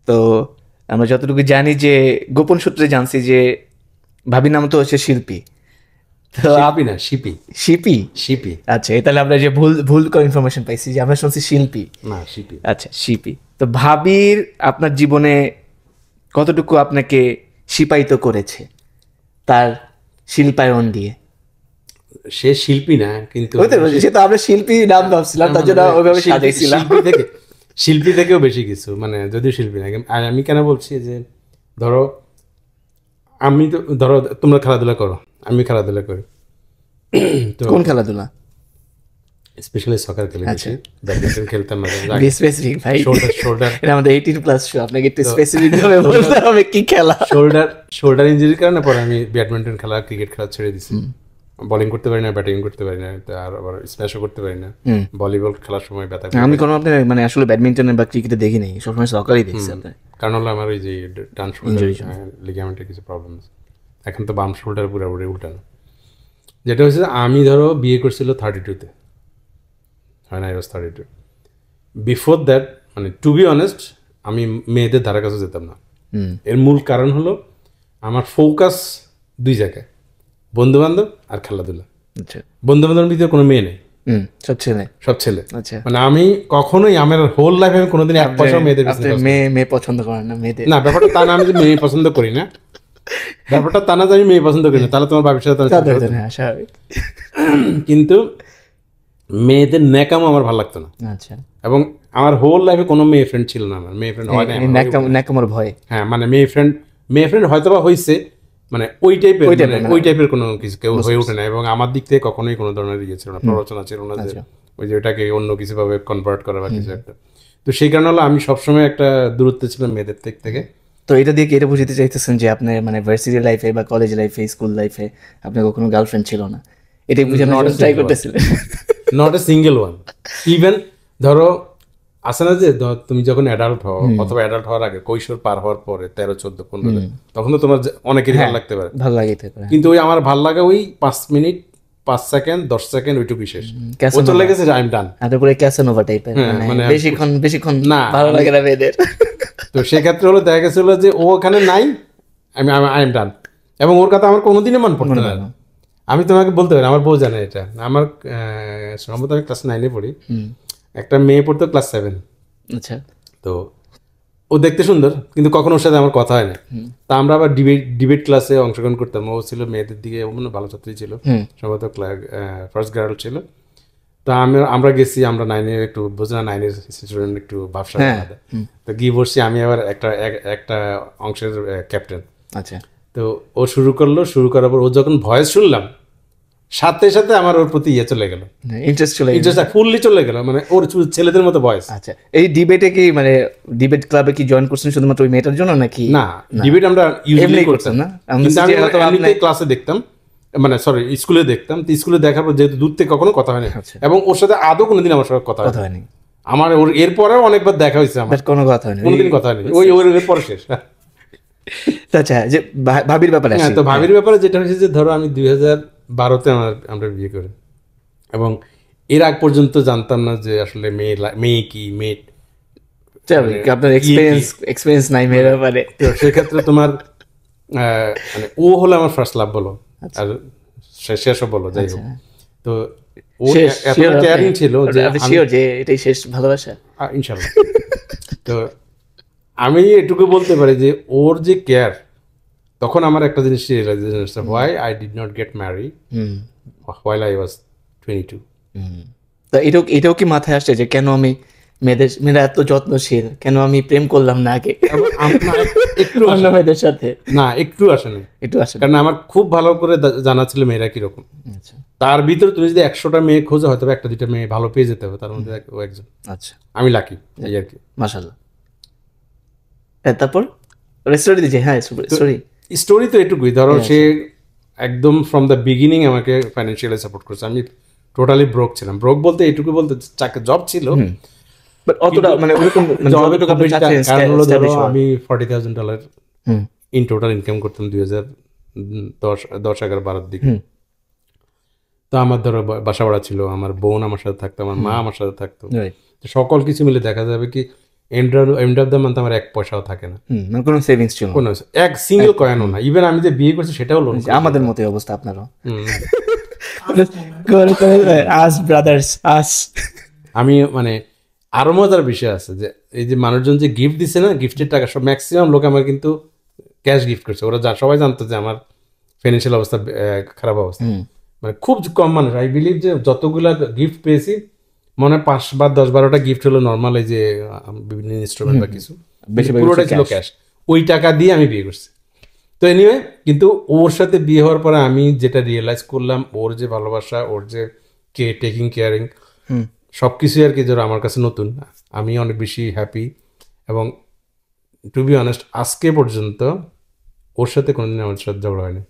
তো আমরা যতটুকু জানি যে গোপন সূত্রে জানছি যে ভাবির নাম তো হচ্ছে শিল্পী। আপনি না, শিপি। শিপি? শিপি, আচ্ছা, তাহলে আমরা যে ভুল ইনফরমেশন পাইছি, যে আমরা শুনছি শিল্পী। না, শিপি। আচ্ছা, শিপি। তো ভাবির আপনার জীবনে কতটুকু আপনাকে শিপায়িত করেছে তার শিল্পায়ন দিয়ে? সে শিল্পী না, কিন্তু সে তো আমরা শিল্পী নাম ভাবছিলাম, তার জন্য ওইভাবে সাজাইছিলাম। শিল্পী থেকেও বেশি কিছু, মানে যদিও শিল্পী না। আর আমি কেন বলছি যে ধরো আমি তো, ধরো তোমরা খেলাধুলা করো, আমি খেলাধুলা করি। কোন খেলাধুলা? স্পেশালি সকার খেলি, ব্যাডমিন্টন খেলতাম। স্পেসিফিক ভাই, শোল্ডার, এটা আমাদের 18+ শো, আপনাকে একটু স্পেসিফিক ভাবে বলতে হবে কি খেলা। শোল্ডার ইনজুরির কারণে পরে আমি ব্যাডমিন্টন খেলা, ক্রিকেট খেলা ছেড়ে দিছি। বোলিং করতে পারি না, ব্যাটিং করতে পারি না, আর আবার স্ম্যাশও করতে পারি না। ভলিবল খেলার সময় ব্যথা। আমি কোনো আপনার মানে আসলে ব্যাডমিন্টনে বা ক্রিকেটে দেখি নাই, সবসময় সকারই দেখছি আপনার। কারণ হলো আমার ওই যে ডান শোল্ডার লিগামেন্টের কিছু প্রবলেম আছে। এখন তো বাম শোল্ডার পুরোপুরি উল্টানো। যেটা হচ্ছে, আমি ধরো বিয়ে করছিল 32-তে, হয় না, I was 32। বিফোর দ্যাট, মানে টু বি অনেস্ট, আমি মেয়েদের ধারে কাছে যেতাম না। এর মূল কারণ হলো আমার ফোকাস 2 জায়গায়, বন্ধু বান্ধব আর খেলাধুলা। আচ্ছা, বন্ধু বান্ধবের ভিতরে কোনো মেয়ে নেই, সব ছেলে। আচ্ছা, মানে আমি কখনোই আমার হোল লাইফে আমি কোনোদিন এক পয়সা মেয়েদের মেয়ে পছন্দ করেন না? মেয়েদের না, ব্যাপারটা তা না আমি যে মেয়ে পছন্দ করি না, ব্যাপারটা তা না যে আমি মেয়ে পছন্দ করি না, তাহলে তোমার বাবির সাথে। কিন্তু মেয়েদের ন্যাকামো আমার ভালো লাগতো না। আচ্ছা, এবং আমার হোল লাইফে কোনো মেয়ে ফ্রেন্ড ছিল না, আমার মেয়ে ফ্রেন্ড হয় না। ন্যাকামোর ভয়? হ্যাঁ, মানে মেয়ে ফ্রেন্ড হয়তো বা হয়েছে, মানে ওই টাইপের কোনো কিছু কেউ হয়ে ওঠে না। এবং আমার দিক থেকে কখনোই কোনো ধরনের ইয়ে ছিল না, প্ররোচনা ছিল না যে ওই যে ওটাকে অন্য কিছু ভাবে কনভার্ট করা বা কিছু একটা। তো সেই কারণে হলো আমি সবসময় একটা দূরত্বে ছিলাম মেয়েদের থেকে। তো এটা দিয়ে কি এটা বুঝতে চাইতেছেন যে আপনার মানে ভার্সিটি লাইফে বা কলেজ লাইফে, স্কুল লাইফে আপনার কখনো গার্লফ্রেন্ড ছিল না? এটাই বুঝানোর ট্রাই করতেছিলেন? Not a single one. Even ধরো আসে না যে তুমি যখন অ্যাডাল্ট হও, অথবা অ্যাডাল্ট হওয়ার আগে, কৈশোর পার হওয়ার পরে 13, 14, 15, তখন তো তোমার অনেকেরই ভালো লাগতে পারে, ভালো লাগতে পারে। কিন্তু ওই আমার ভালো লাগা ওই 5 মিনিট, 5 সেকেন্ড, 10 সেকেন্ড, ওইটুকুই শেষ। ও চলে গেছে, আই এম ডান। তারপরে ক্যাসানোভা টাইপের, মানে বেশিক্ষণ না ভালো লাগে না মেয়েদের। তো সেক্ষেত্রে হলো দেখা গেছিল যে ও ওখানে নাই, আই এম ডান। এবং ওর কথা আমার কোনোদিনই মনে পড়তো না। আমি তোমাকে বলতে পারি, আমার বউ জানে এটা। আমার সম্ভবত আমি ক্লাস 9-এ পড়ি, একটা মেয়ে পড়তো ক্লাস 7। আচ্ছা, তো ও দেখতে সুন্দর, কিন্তু কখনো ওর সাথে আমার কথা হয় না। তা আমরা আবার ডিবেট ক্লাসে অংশগ্রহণ করতাম। ও ছিল মেয়েদের দিকে, ও মানে ভালো ছাত্রী ছিল, সম্ভবত ফার্স্ট গার্ল ছিল। তা আমরা গেছি, আমরা 9-এ একটু বোঝে না, 9-এর স্টুডেন্ট একটু ভাবসা আলাদা। তো গিয়ে বসছি, আমি আবার একটা অংশের ক্যাপ্টেন। আচ্ছা, তো ও শুরু করার পর ও যখন ভয়েস শুনলাম, সাথে সাথে আমার ওর প্রতি ইয়ে চলে গেল, ইন্টারেস্ট ফুললি চলে গেল, মানে ওর ছেলেদের মতো ভয়েস। আচ্ছা, এই ডিবেটে কি মানে ডিবেট ক্লাবে কি জয়েন করছেন শুধুমাত্র ওই মেয়েটার জন্য নাকি? না, ডিবেট আমরা ইউজুয়ালি করতাম না, আমি ক্লাসে দেখতাম, মানে সরি স্কুলে দেখতাম। তো স্কুলে দেখার পর যেহেতু দূর থেকে কখনো কথা হয়নি, এবং ওর সাথে আদৌ কোনোদিন আমার সাথে কথা হয়নি। আমার ওর এরপরেও অনেকবার দেখা হয়েছে, আমার কোনো কথা হয়নি, কোনোদিন কথা হয়নি, ওই এরপরে শেষ। আচ্ছা, যে ভাবির ব্যাপারে, হ্যাঁ, তো ভাবির ব্যাপারে যেটা হয়েছে যে ধরো আমি 2012-তে আমরা বিয়ে করি, এবং এর আগ পর্যন্ত জানতাম না যে আসলে মেয়ে কি, মেয়ে আপনার এক্সপেরিয়েন্স নাই মেয়ের ব্যাপারে। তো সেক্ষেত্রে তোমার মানে ও হলো আমার ফার্স্ট লাভ বলো আর শেষও বলো, যাই হোক। তো ও এত কেয়ারিং ছিল যে এটাই শেষ ভালোবাসা ইনশাআল্লাহ। তো আমি এটুকু বলতে পারি যে ওর যে কেয়ার, তখন আমার একটা জিনিস realisation, why I did not get married while I was 22. তো এটাও কি মাথায় আসছে যে কেন আমি মেয়েরা এত যত্নশীল, কেন আমি প্রেম করলাম না আগে একটু অন্য মেয়েদের সাথে? না, একটু আসে না, একটু আসে, কারণ আমার খুব ভালো করে জানা ছিল মেয়েরা কিরকম। আচ্ছা, তার ভিতরে তুমি যদি 100টা মেয়ে খোঁজো হয়তো একটা দুইটা মেয়ে ভালো পেয়ে যেতে হবে, তার মধ্যে ও একজন। আচ্ছা, আমি লাকি এই আর কি, মাশাআল্লাহ। তারপর স্টোরি দিয়েছে। হ্যাঁ, স্টোরি তো এটুকুই। ধরো সে একদম ফ্রম দ্য বিগিনিং আমাকে ফাইন্যান্সিয়ালি সাপোর্ট করছে। আমি টোটালি ব্রোক ছিলাম। ব্রোক বলতে এইটুকু বলতে, জব ছিল বাট অতটা মানে ওরকম ধরো আমি $40,000 ইন টোটাল ইনকাম করতাম 2010-11-12 দিকে। তো আমার ধরো বাসা ভাড়া ছিল, আমার বোন আমার সাথে থাকতো, আমার মা আমার সাথে থাকতো। সকল কিছু মিলে দেখা যাবে কি এন্ড অফ দ্য মান্থ আমার 1 পয়সাও থাকে না, কোনো সেভিংস ছিল না, কোনো এক সিঙ্গেল কয়েনও না। ইভেন আমি যে বিয়ে করছি সেটাও লোন। আমাদের মতোই অবস্থা আপনারও। আমি মানে আরো মজার বিষয় আছে যে এই যে মানুষজন যে গিফট দিছে না, গিফটের টাকা সব ম্যাক্সিমাম লোক আমার কিন্তু ক্যাশ গিফট করছে। ওরা সবাই জানতো যে আমার ফাইন্যান্সিয়াল অবস্থা খারাপ অবস্থা, মানে খুব কম মানুষ। আই বিলিভ যে যতগুলা গিফট পেয়েছি মনে হয় 5 বা 10-12টা গিফট হলো নর্মাল, এই যে বিভিন্ন ইনস্ট্রুমেন্ট বা কিছু, পুরোটা ছিল ক্যাশ। ওই টাকা দিয়ে আমি বিয়ে করছি। তো এনিওয়ে, কিন্তু ওর সাথে বিয়ে হওয়ার পরে আমি যেটা রিয়েলাইজ করলাম, ওর যে ভালোবাসা, ওর যে টেকিং কেয়ারিং সব কিছুই আর কি, যারা আমার কাছে নতুন, আমি অনেক বেশি হ্যাপি। এবং টু বি অনেস্ট আজকে পর্যন্ত ওর সাথে কোনোদিন আমার সাথে ঝগড়া হয়নি।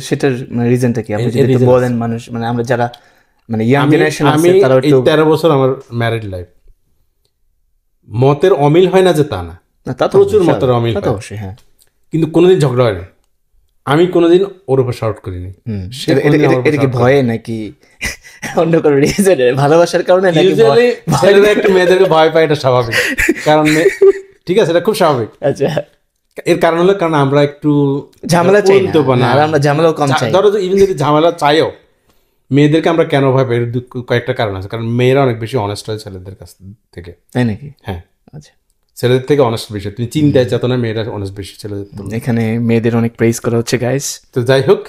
সেটার রিজনটা কি আপনি যদি বলেন? মানুষ মানে আমরা যারা মানে ইয়াং জেনারেশন আছে তারা এই 13 বছর আমার ম্যারিড লাইফ, মতের অমিল হয় না যে তা না, প্রচুর মতের অমিল হয়, হ্যাঁ, কিন্তু কোনোদিন ঝগড়া হয়নি। আমি কোনোদিন ওর উপর শাউট করিনি। এটা কি ভয়ে নাকি অন্য কোনো রিজনে? ভালোবাসার কারণে নাকি? ইউজুয়ালি ছেলেরা একটু মেয়েদেরকে ভয় পায়, এটা স্বাভাবিক। কারণ ঠিক আছে, এটা খুব স্বাভাবিক। আচ্ছা, এর কারণ হলো কারণ আমরা একটু ঝামেলা চাই না, আর আমরা ঝামেলাও কম চাই। ধরো ইভেন যদি ঝামেলা চাইও, মেয়েদেরকে আমরা কেন ভয় পাই? কয়েকটা কারণ আছে। কারণ মেয়েরা অনেক বেশি অনেস্ট হয় ছেলেদের কাছ থেকে। তাই নাকি? হ্যাঁ, আচ্ছা, ছেলেদের থেকে অনেস্ট বেশি। তুমি চিন্তায় চেতনা মেয়েরা অনেস্ট বেশি ছেলেদের। এখানে মেয়েদের অনেক প্রেইজ করা হচ্ছে গাইস। তো যাই হোক,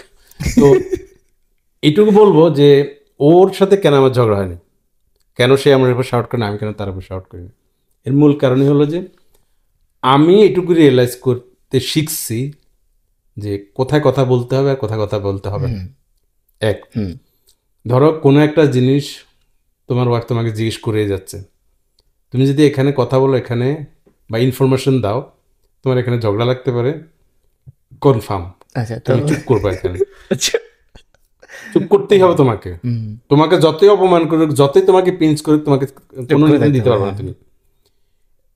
তো এইটুকু বলবো যে ওর সাথে কেন আমার ঝগড়া হয়নি, কেন সে আমার উপর শাউট করে না, আমি কেন তার উপর শাউট করিনি, এর মূল কারণই হলো যে আমি এটুকু রিয়েলাইজ করতে শিখছি যে কোথায় কথা বলতে হবে আর কোথায় কথা বলতে হবে না। এক, ধরো কোনো একটা জিনিস তোমার ওয়াইফ তোমাকে জিজ্ঞেস করে যাচ্ছে, তুমি যদি এখানে কথা বলো, এখানে বা ইনফরমেশন দাও, তোমার এখানে ঝগড়া লাগতে পারে, কনফার্ম তুমি চুপ করবে। এখানে চুপ করতেই হবে তোমাকে। তোমাকে যতই অপমান করুক, যতই তোমাকে পিঞ্চ করুক, তোমাকে কোনো নির্দেশ দিতে পারবে না। তুমি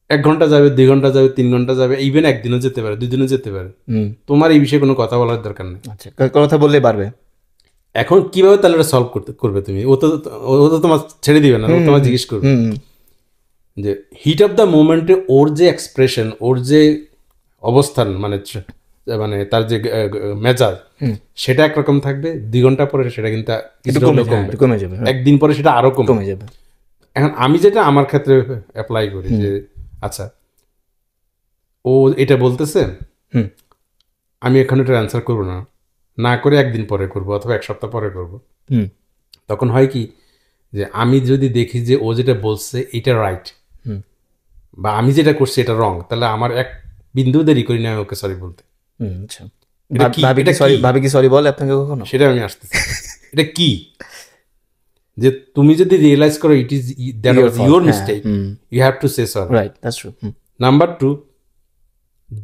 1 ঘন্টা যাবে, 2 ঘন্টা যাবে, 3 ঘন্টা যাবে, ইভেন 1 দিনও যেতে পারে, 2 দিনও যেতে পারে, তোমার এই বিষয়ে কোনো কথা বলার দরকার নেই। কথা বললে পারবে। এখন কিভাবে তাহলে এটা সলভ করবে তুমি? ও তো তোমার ছেড়ে দিবে না, ও তোমার জিজ্ঞেস করবে যে হিট অফ দ্য মোমেন্টে ওর যে এক্সপ্রেশন, ওর যে অবস্থান, মানে তার যে মেজাজ, সেটা একরকম থাকবে। 2 ঘন্টা পরে সেটা কিন্তু কমে যাবে, 1 দিন পরে সেটা আরো কমে যাবে। এখন আমি যেটা আমার ক্ষেত্রে অ্যাপ্লাই করি যে আচ্ছা, ও এটা বলতেছে, আমি এখন এটা অ্যান্সার করবো না, না করে 1 দিন পরে করবো অথবা 1 সপ্তাহ পরে করবো। তখন হয় কি যে আমি যদি দেখি যে ও যেটা বলছে এটা রাইট বা আমি যেটা করছি এটা রং, তাহলে আমার 1 বিন্দু দেরি করি না আমি ওকে সরি বলতে। ভাবি কি সরি বলে আপনাকে কখনো? সেটা আমি আসতেছি। এটা কি যে তুমি যদি রিয়েলাইজ করো it is that was your mistake, you have to say sorry. Right, that's true. Number 2,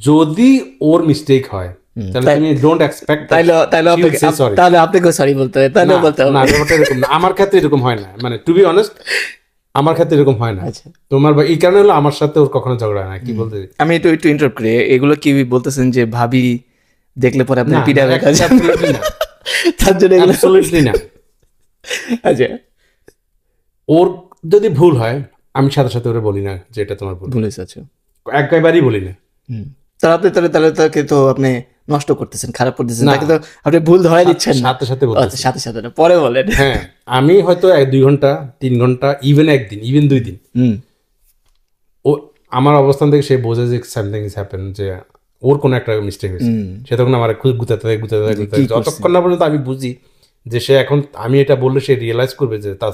যদি ওর মিস্টেক হয় তাহলে তুমি ডোন্ট এক্সপেক্ট তাহলে আপনাকে সরি বলতে হবে, তাহলে বলতে হবে না। এরকম না, আমার ক্ষেত্রে এরকম হয় না, মানে টু বি অনেস্ট আমার ক্ষেত্রে এরকম হয় না। তোমার এই কারণে হলো আমার সাথে ওর কখনো ঝগড়া হয় না। কি বলতে আমি একটু ইন্টারাপ্ট করি, এগুলো কি বলতেছেন যে ভাবি দেখলে পরে আপনি পিটাবে? না, তার জন্য অ্যাবসলিউটলি না। আচ্ছা, ওর যদি ভুল হয় আমি সাথে সাথে ওরা বলি না যে এটা তোমার ভুল, ভুল হয়েছে। আচ্ছা, একবারই বলি না। তাহলে তাকে তো আপনি নষ্ট করতেছেন, খারাপ করতেছেন, তাকে তো আপনি ভুল ধরাই দিচ্ছেন না। সাথে সাথে আচ্ছা, সাথে সাথে না, পরে বলেন। হ্যাঁ, আমি হয়তো 1-2 ঘন্টা 3 ঘন্টা ইভেন একদিন ইভেন 2 দিন ও আমার অবস্থান থেকে সে বোঝে যে সামথিং ইজ হ্যাপেন, যে ওর কোনো একটা মিস্টেক হয়েছে, সে তখন আমার গুতাতে থাকে যতক্ষণ না পর্যন্ত আমি বুঝি যে সে এখন আমি এটা বললে সে রিয়েলাইজ করবে যে তার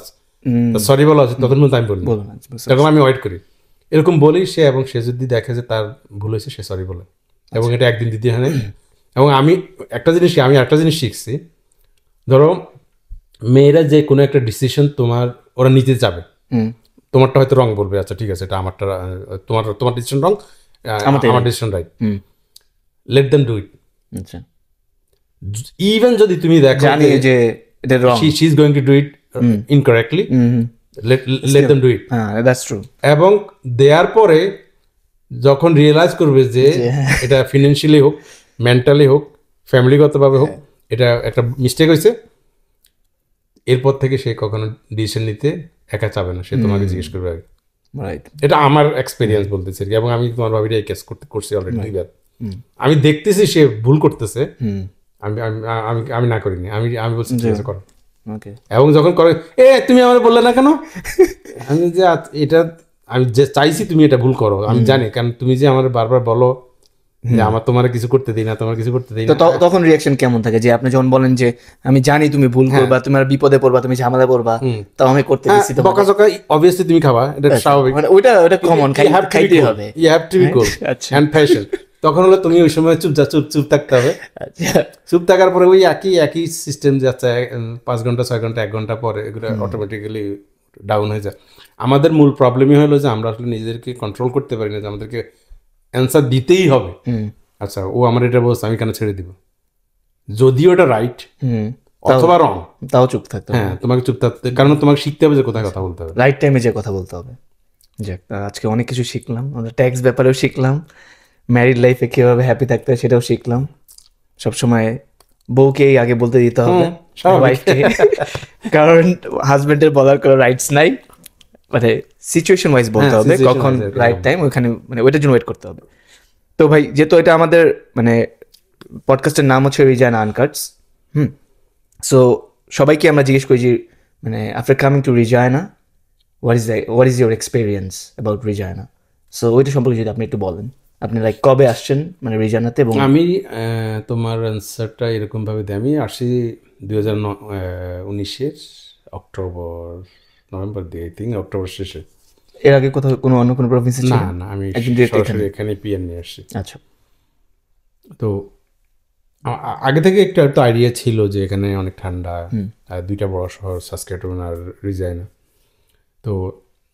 সরি বলা উচিত, ততক্ষণ পর্যন্ত আমি বলি না। তখন আমি ওয়েট করি, এরকম বলি সে, এবং সে যদি দেখে যে তার ভুল হয়েছে সে সরি বলে, এবং এটা একদিন দিতে হয় না। এবং আমি একটা জিনিস শিখছি, ধরো মেয়েরা যে কোনো একটা ডিসিশন ওরা নিতে যাবে, তোমারটা হয়তো রং বলবে, আচ্ছা ঠিক আছে এটা আমারটা, তোমার ডিসিশন রং, আমার decision right, let them do it. আচ্ছা, ইভেন যদি তুমি দেখো যে এটা wrong, she is going to do it incorrectly, let them do it. That's true. এবং দেওয়ার পরে যখন রিয়েলাইজ করবে যে এটা ফিনান্সিয়ালি হোক, মেন্টালি হোক, ফ্যামিলিগতভাবে হোক, এটা একটা মিস্টেক হয়েছে, এরপর থেকে সে কখনো ডিসিশন নিতে একা চাবে না, সে তোমাকে জিজ্ঞেস করবে আগে। এটা আমার এক্সপিরিয়েন্স বলতেছি আর কি, এবং আমি তোমার ভাবিটা এই কেস করছি অলরেডি 2 বার। আমি দেখতেছি সে ভুল করতেছে, আমি না করিনি, আমি বলছি ঠিক আছে করো। এবং যখন করে তুমি আমার বললে না কেন, আমি যে এটা আমি যে চাইছি তুমি এটা ভুল করো, আমি জানি, কারণ তুমি যে আমার বারবার বলো যে আমার তোমার কিছু করতে দিই না, তখন রিঅ্যাকশন কেমন থাকে? যে আপনি যখন বলেন যে আমি জানি তুমি ভুল করবা, তুমি আর বিপদে পড়বা, তুমি ঝামেলা পড়বা, তাও আমি করতে দিচ্ছি, তো বকাঝকা অবভিয়াসলি তুমি খাবা, এটা স্বাভাবিক, ওটা কমন, খাইতে হবে, you have to be cool and patient. তখন হলো তুমি ওই সময় চুপ থাকতে হবে। চুপ থাকার পরে ওই একই সিস্টেম যাচ্ছে, 5 ঘন্টা 6 ঘন্টা 1 ঘন্টা পরে এগুলো অটোমেটিক্যালি ডাউন হয়ে যায়। আমাদের মূল প্রবলেমই হলো যে আমরা আসলে নিজেদেরকে কন্ট্রোল করতে পারি না, যে আমাদেরকে অ্যান্সার দিতেই হবে। আচ্ছা ও আমার এটা বলছে, আমি কেন ছেড়ে দিব, যদিও এটা রাইট অথবা রং, তাও চুপ থাকতে হবে। হ্যাঁ, তোমাকে চুপ থাকতে, কারণ তোমাকে শিখতে হবে যে কোথায় কথা বলতে হবে, রাইট টাইমে যে কথা বলতে হবে। যাক, আজকে অনেক কিছু শিখলাম, আমরা ট্যাক্স ব্যাপারেও শিখলাম, ম্যারিড লাইফে কীভাবে হ্যাপি থাকতে হয় সেটাও শিখলাম। সবসময় বউকেই আগে বলতে দিতে হবে ওয়াইফকে, কারণ হাজবেন্ডের বলার কোনো রাইটস নাই, মানে সিচুয়েশন ওয়াইজ বলতে হবে, কখন রাইট টাইম ওইখানে, মানে ওইটার জন্য ওয়েট করতে হবে। তো ভাই, যেহেতু এটা আমাদের মানে পডকাস্টের নাম হচ্ছে রিজায়না আনকাটস, সো সবাইকে আমরা জিজ্ঞেস করি যে মানে after coming to Regina, what is your experience about Regina? So ওইটা সম্পর্কে যদি আপনি একটু বলেন, আপনি লাইক কবে আসছেন মানে রিজায়নাতে? এবং আমি তোমার অ্যান্সারটা এরকম ভাবে দিই, আমি আসি 2019-এর নভেম্বর দিয়ে, আই থিঙ্ক অক্টোবর শেষে। এর আগে কোথাও অন্য কোনো প্রভিন্সে ছিল? না, আমি সরাসরি এখানে পিএন নিয়ে আসছি। আচ্ছা, তো আগে থেকে একটু আইডিয়া ছিল যে এখানে অনেক ঠান্ডা, 2টা বড় শহর সাসক্যাটুয়ান আর রিজায়না। তো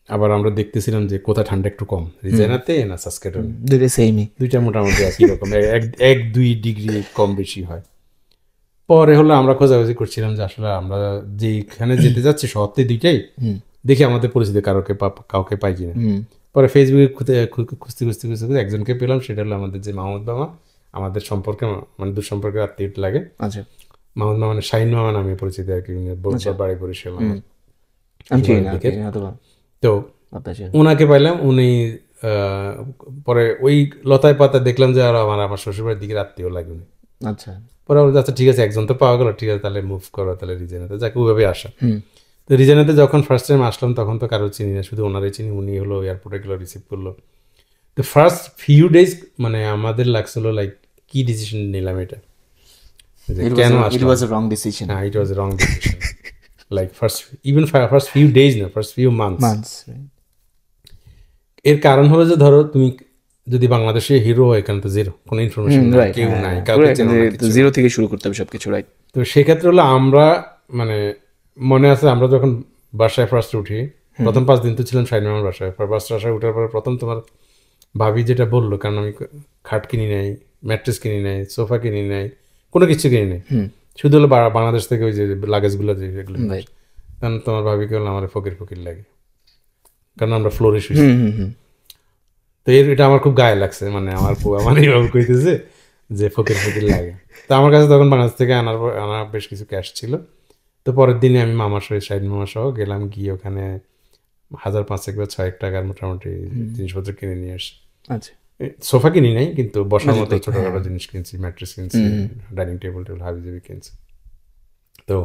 আবার আমরা দেখতেছিলাম যে কোথায় ঠান্ডা একটু কম, রিজায়নাতে না সাসক্যাটুয়ান, দুইটা মোটামুটি একই রকম, 1-2 ডিগ্রি কম বেশি হয়। পরে হলো আমরা খোঁজাখুঁজি করছিলাম যে আসলে আমরা যেখানে যেতে যাচ্ছি শহরতে 2টাই, দেখি আমাদের পরিচিত কাউকে পাই কিনা। পরে ফেসবুকে খুঁজতে একজনকে পেলাম, সেটা হলো আমাদের যে মাহমুদ মামা, আমাদের সম্পর্কে মানে দুঃসম্পর্কে আত্মীয় লাগে। আচ্ছা, মাহমুদ মামা মানে শাহিন মামা নামে পরিচিত আর কি, বাড়ি বরিশাল। তো ওনাকে পাইলাম, উনি পরে ওই লতায় পাতা দেখলাম যে আরো আমার শ্বশুরবাড়ির দিকে আত্মীয় লাগে উনি। আচ্ছা, পরে আচ্ছা ঠিক আছে, একজন তো পাওয়া গেল, ঠিক আছে তাহলে মুভ করো তাহলে রিজেনাতে, যাকে ওইভাবে আসা। তো রিজেনাতে যখন ফার্স্ট টাইম আসলাম তখন তো কারো চিনি না, শুধু ওনারই চিনি। উনি হলো এয়ারপোর্টে গেলো, রিসিভ করলো। তো ফার্স্ট ফিউ ডেজ মানে আমাদের লাগছিল লাইক কি ডিসিশন নিলাম এটা, কেন আসলাম। It was a wrong decision. হ্যাঁ, it was a wrong decision. Like first few days না, first few months. এর কারণ হলো যে ধরো তুমি যদি বাংলাদেশে হিরো হয়, এখানে তো জিরো, কোনো ইনফরমেশন নাই, কেউ নাই, কাউকে চেনা না, জিরো থেকে শুরু করতে হবে সবকিছু, রাইট? তো সেক্ষেত্রে হলো আমরা মানে মনে আছে আমরা যখন বাসায় ফার্স্ট উঠি, প্রথম 5 দিন তো ছিলাম শাহিন মামার বাসায়। বাসায় উঠার পরে প্রথম তোমার ভাবি যেটা বললো, কারণ আমি খাট কিনি নাই, ম্যাট্রেস কিনি নাই, সোফা কিনি নাই, কোনো কিছু কিনি নাই, শুধু হলো বাংলাদেশ থেকে ওই যে লাগেজগুলো যেগুলো, কারণ তোমার ভাবিকে হলো আমার ফকির লাগে, কারণ আমরা ফ্লোরে শুয়েছি। তো এটা আমার খুব গায়ে লাগছে, মানে আমার এইভাবে কইতেছে যে ফকির লাগে। তো আমার কাছে তখন বাংলাদেশ থেকে আনার বেশ কিছু ক্যাশ ছিল। তো পরের দিনে আমি মামার সহ শাহিন মামা সহ গেলাম, গিয়ে ওখানে 1,500 বা 6,000 টাকার মোটামুটি জিনিসপত্র কিনে নিয়ে আসি। আচ্ছা, সোফা কিনি নাই, কিন্তু বসার মতো ছোটখাটো জিনিস কিনছি, ম্যাট্রেস কিনছি, ডাইনিং টেবিল হাবিজাবি কিনছি। তো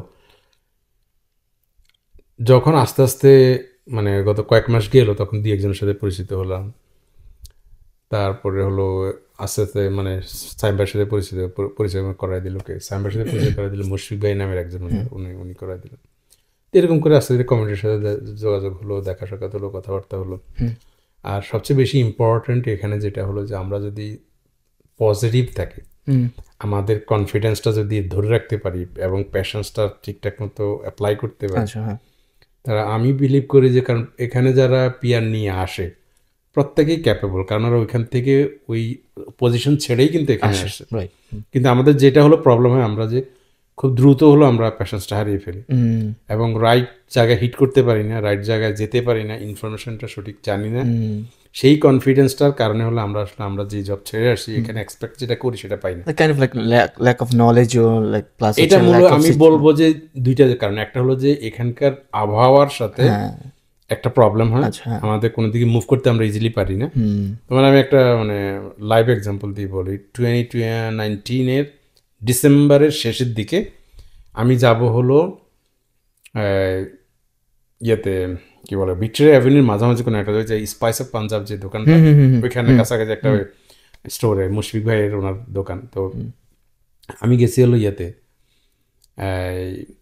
যখন আস্তে আস্তে মানে গত কয়েক মাস গেল, তখন 2-1 জনের সাথে পরিচিত হলাম। তারপরে হলো আস্তে আস্তে মানে সাইবার সাথে পরিচয় করাই দিল, সাইবার সাথে পরিচয় করাই দিল মুশফিক ভাই নামের একজন, উনি করাই দিলেন। এরকম করে আস্তে আস্তে কমিটির সাথে যোগাযোগ হলো, দেখা সাক্ষাৎ হলো, কথাবার্তা হলো। আর সবচেয়ে বেশি ইম্পর্টেন্ট এখানে যেটা হলো যে আমরা যদি পজিটিভ থাকি, আমাদের কনফিডেন্সটা যদি ধরে রাখতে পারি এবং প্যাশনসটা ঠিকঠাক মতো অ্যাপ্লাই করতে পারি, তারা আমি বিলিভ করি যে, কারণ এখানে যারা পিআর নিয়ে আসে প্রত্যেকেই ক্যাপেবল, কারণ ওরা ওইখান থেকে ওই পজিশন ছেড়েই কিন্তু এখানে আসে। কিন্তু আমাদের যেটা হলো প্রবলেম হয়, আমরা যে খুব দ্রুত হলো আমরা প্যাশনসটা হারিয়ে ফেলি এবং রাইট জায়গায় হিট করতে পারি না, রাইট জায়গায় যেতে পারি না, ইনফরমেশনটা সঠিক জানি না। সেই কনফিডেন্সটার কারণে হলো আমরা আসলে আমরা যে জব ছেড়ে আসি, এখানে এক্সপেক্ট যেটা করি সেটা পাই না। Kind of like lack of knowledge ও লাইক প্লাস এটা মূলত আমি বলবো যে দুইটা কারণ। একটা হলো যে এখানকার আবহাওয়ার সাথে একটা প্রবলেম হয়, আমাদের কোনো দিকে মুভ করতে আমরা ইজিলি পারি না। তোমার আমি একটা মানে লাইভ এক্সাম্পল দিয়ে বলি, 2019 ডিসেম্বরের শেষের দিকে আমি যাব হলো ইয়েতে কি বলে ভিক্টোরিয়া অ্যাভিনিউর মাঝামাঝি কোনো একটা যে স্পাইস অফ পাঞ্জাব যে দোকানটা, ওইখানে কাছাকাছি একটা স্টোরে মুশফিক ভাইয়ের ওনার দোকান। তো আমি গেছি হলো ইয়েতে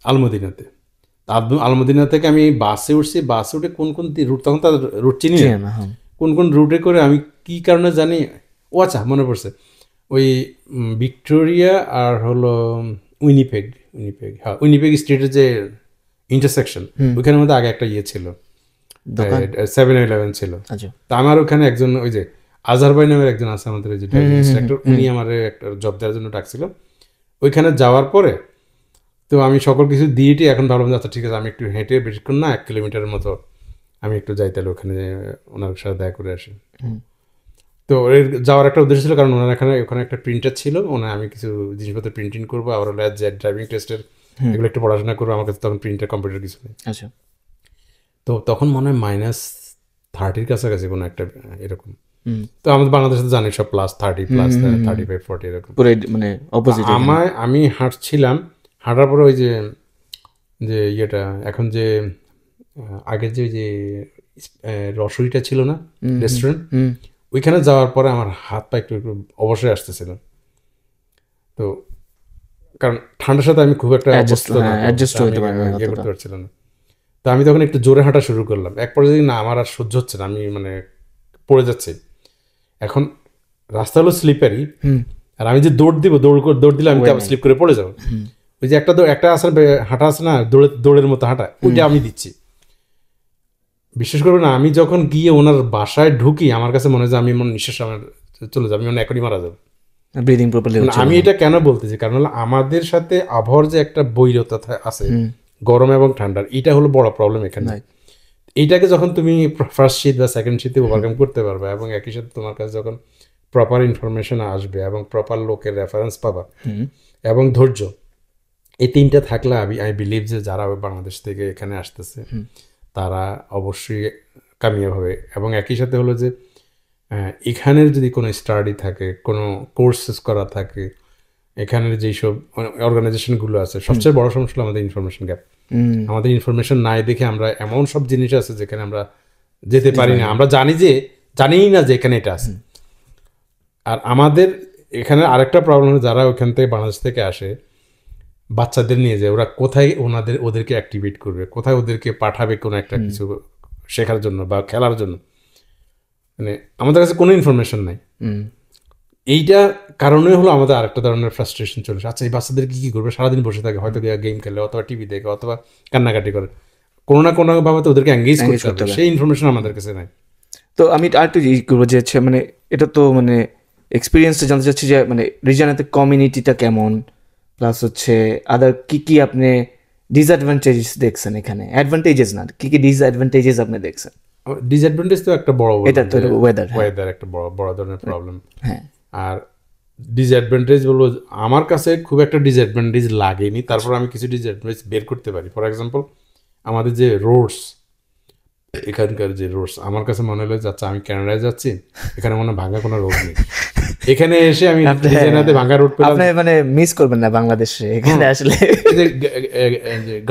আলমদিনাতে। আলমদিনা থেকে আমি বাসে উঠছি, বাসে উঠে কোন কোন রুট, তখন তার রুট চিনি না, কোন কোন রুটে করে আমি কি কারণে জানি, ও আচ্ছা মনে পড়ছে, ওই ভিক্টোরিয়া আর হলো উইনিপেগ স্ট্রিটের যে ইন্টারসেকশন, ওইখানের মধ্যে আগে একটা ইয়ে ছিল, 7-Eleven ছিল। তা আমার ওখানে একজন ওই যে আজহার ভাই নামের একজন আছে আমাদের, ওই যে ড্রাইভিং ইনস্ট্রাক্টর, উনি আমার একটা জব দেওয়ার জন্য ডাকছিল। ওইখানে যাওয়ার পরে তো আমি সকল কিছু দিয়েটি এখন ভাবলাম যে আচ্ছা ঠিক আছে, আমি একটু হেঁটে বেশিক্ষণ না 1 কিলোমিটারের মতো আমি একটু যাই, তাহলে ওখানে ওনার সাথে দেখা করে আসি। তো এর যাওয়ার একটা উদ্দেশ্য ছিল, কারণ ওনার ওখানে একটা প্রিন্টার ছিল, আমি কিছু জিনিসপত্র প্রিন্টিং করবো, আবার ড্রাইভিং টেস্টের এগুলো একটু পড়াশোনা করবো। আমার কাছে তখন প্রিন্টার কম্পিউটার কিছু নেই। আচ্ছা, তো তখন মনে হয় -30 কাছাকাছি কোনো একটা এরকম। তো আমাদের বাংলাদেশে জানি সব +30, +35, 40 এরকম, মানে অপোজিট। আমি হাঁটছিলাম, হাঁটার পরে ওই যে ইয়েটা এখন যে আগের যে রসুইটা ছিল না রেস্টুরেন্ট, ওইখানে যাওয়ার পরে আমার হাত পা একটু একটু অবশ্যই আসতেছিল। তো কারণ ঠান্ডার সাথে আমি খুব একটা ইয়ে করতে পারছিলাম না। তো আমি তখন একটু জোরে হাঁটা শুরু করলাম। এক পর্যায়ে না আমার আর সহ্য হচ্ছে না, আমি মানে পড়ে যাচ্ছি। এখন রাস্তা হলো স্লিপারি, আর আমি যে দৌড় দিলে আমি তো স্লিপ করে পড়ে যাবো। ওই যে একটা আসলে হাঁটা আছে না, দৌড়ের মতো হাঁটা, ওইটা আমি দিচ্ছি। বিশেষ করে না, আমি যখন গিয়ে ওনার বাসায় ঢুকি, আমার কাছে মনে হয় যে আমি মনে নিঃশ্বাস আমার চলে যাবে, আমি এখনই মারা যাবো। আমি এটা কেন বলতেছি, কারণ হলো আমাদের সাথে আবহাওয়ার যে একটা বৈরতা আছে গরম এবং ঠান্ডার, এটা হলো বড় প্রবলেম এখানে। এইটাকে যখন তুমি ফার্স্ট শীত বা সেকেন্ড শীতে ওভারকাম করতে পারবে, এবং একই সাথে তোমার কাছে যখন প্রপার ইনফরমেশন আসবে এবং প্রপার লোকের রেফারেন্স পাবা এবং ধৈর্য, এই তিনটা থাকলে আমি বিলিভ যে যারা বাংলাদেশ থেকে এখানে আসতেছে তারা অবশ্যই কামিয়াব হবে। এবং একই সাথে হলো যে এখানের যদি কোনো স্টাডি থাকে, কোনো কোর্সেস করা থাকে, এখানের যেসব অর্গানাইজেশনগুলো আছে, সবচেয়ে বড় সমস্যা হলো আমাদের ইনফরমেশন গ্যাপ। আমাদের ইনফরমেশন নাই দেখে আমরা এমন সব জিনিস আছে যেখানে আমরা যেতে পারি না, আমরা জানিই না যে এখানে এটা আছে। আর আমাদের এখানে আরেকটা প্রবলেম হলো, যারা ওখান থেকে বাংলাদেশ থেকে আসে বাচ্চাদের নিয়ে যায়, ওরা কোথায় ওদেরকে অ্যাক্টিভেট করবে, কোথায় ওদেরকে পাঠাবে কোনো একটা কিছু শেখার জন্য বা খেলার জন্য, মানে আমাদের কাছে কোনো ইনফরমেশন নাই। এইটা কারণে হলো আমাদের আরেকটা ধরনের ফ্রাস্ট্রেশন চলে। আচ্ছা এই বাচ্চাদের কি করবে, সারাদিন বসে থাকে, হয়তো গেম খেলে অথবা টিভি দেখে অথবা কান্নাকাটি করে, কোনো না কোনো ভাবে তো ওদেরকে এঙ্গেজ করতে হবে, সেই ইনফরমেশন আমাদের কাছে নাই। তো আমি আরেকটু করবো যে মানে এটা তো মানে এক্সপিরিয়েন্সটা জানতে চাচ্ছি যে মানে রিজনাতে কমিউনিটিটা কেমন, প্লাস হচ্ছে আদার কি আপনি ডিসঅ্যাডভান্টেজেস দেখছেন এখানে, অ্যাডভান্টেজেস না, কি ডিসঅ্যাডভান্টেজেস আপনি দেখছেন? ডিসঅ্যাডভান্টেজ তো একটা বড়, এটা তো ওয়েদার একটা বড় ধরনের প্রবলেম। হ্যাঁ, আর ডিসঅ্যাডভান্টেজ বলবো আমার কাছে খুব একটা ডিসঅ্যাডভান্টেজ লাগেনি, তারপর আমি কিছু ডিসঅ্যাডভান্টেজ বের করতে পারি। ফর এক্সাম্পল আমাদের যে রোডস, এখানকার যে রোডস আমার কাছে মনে হলো যাচ্ছে আমি কানাডায় যাচ্ছি, এখানে মনে ভাঙা কোনো রোড নেই। এখানে এসে আমি ভাঙা রোড পেলাম। আপনি মানে মিস করবেন না বাংলাদেশে এখানে আসলে। যে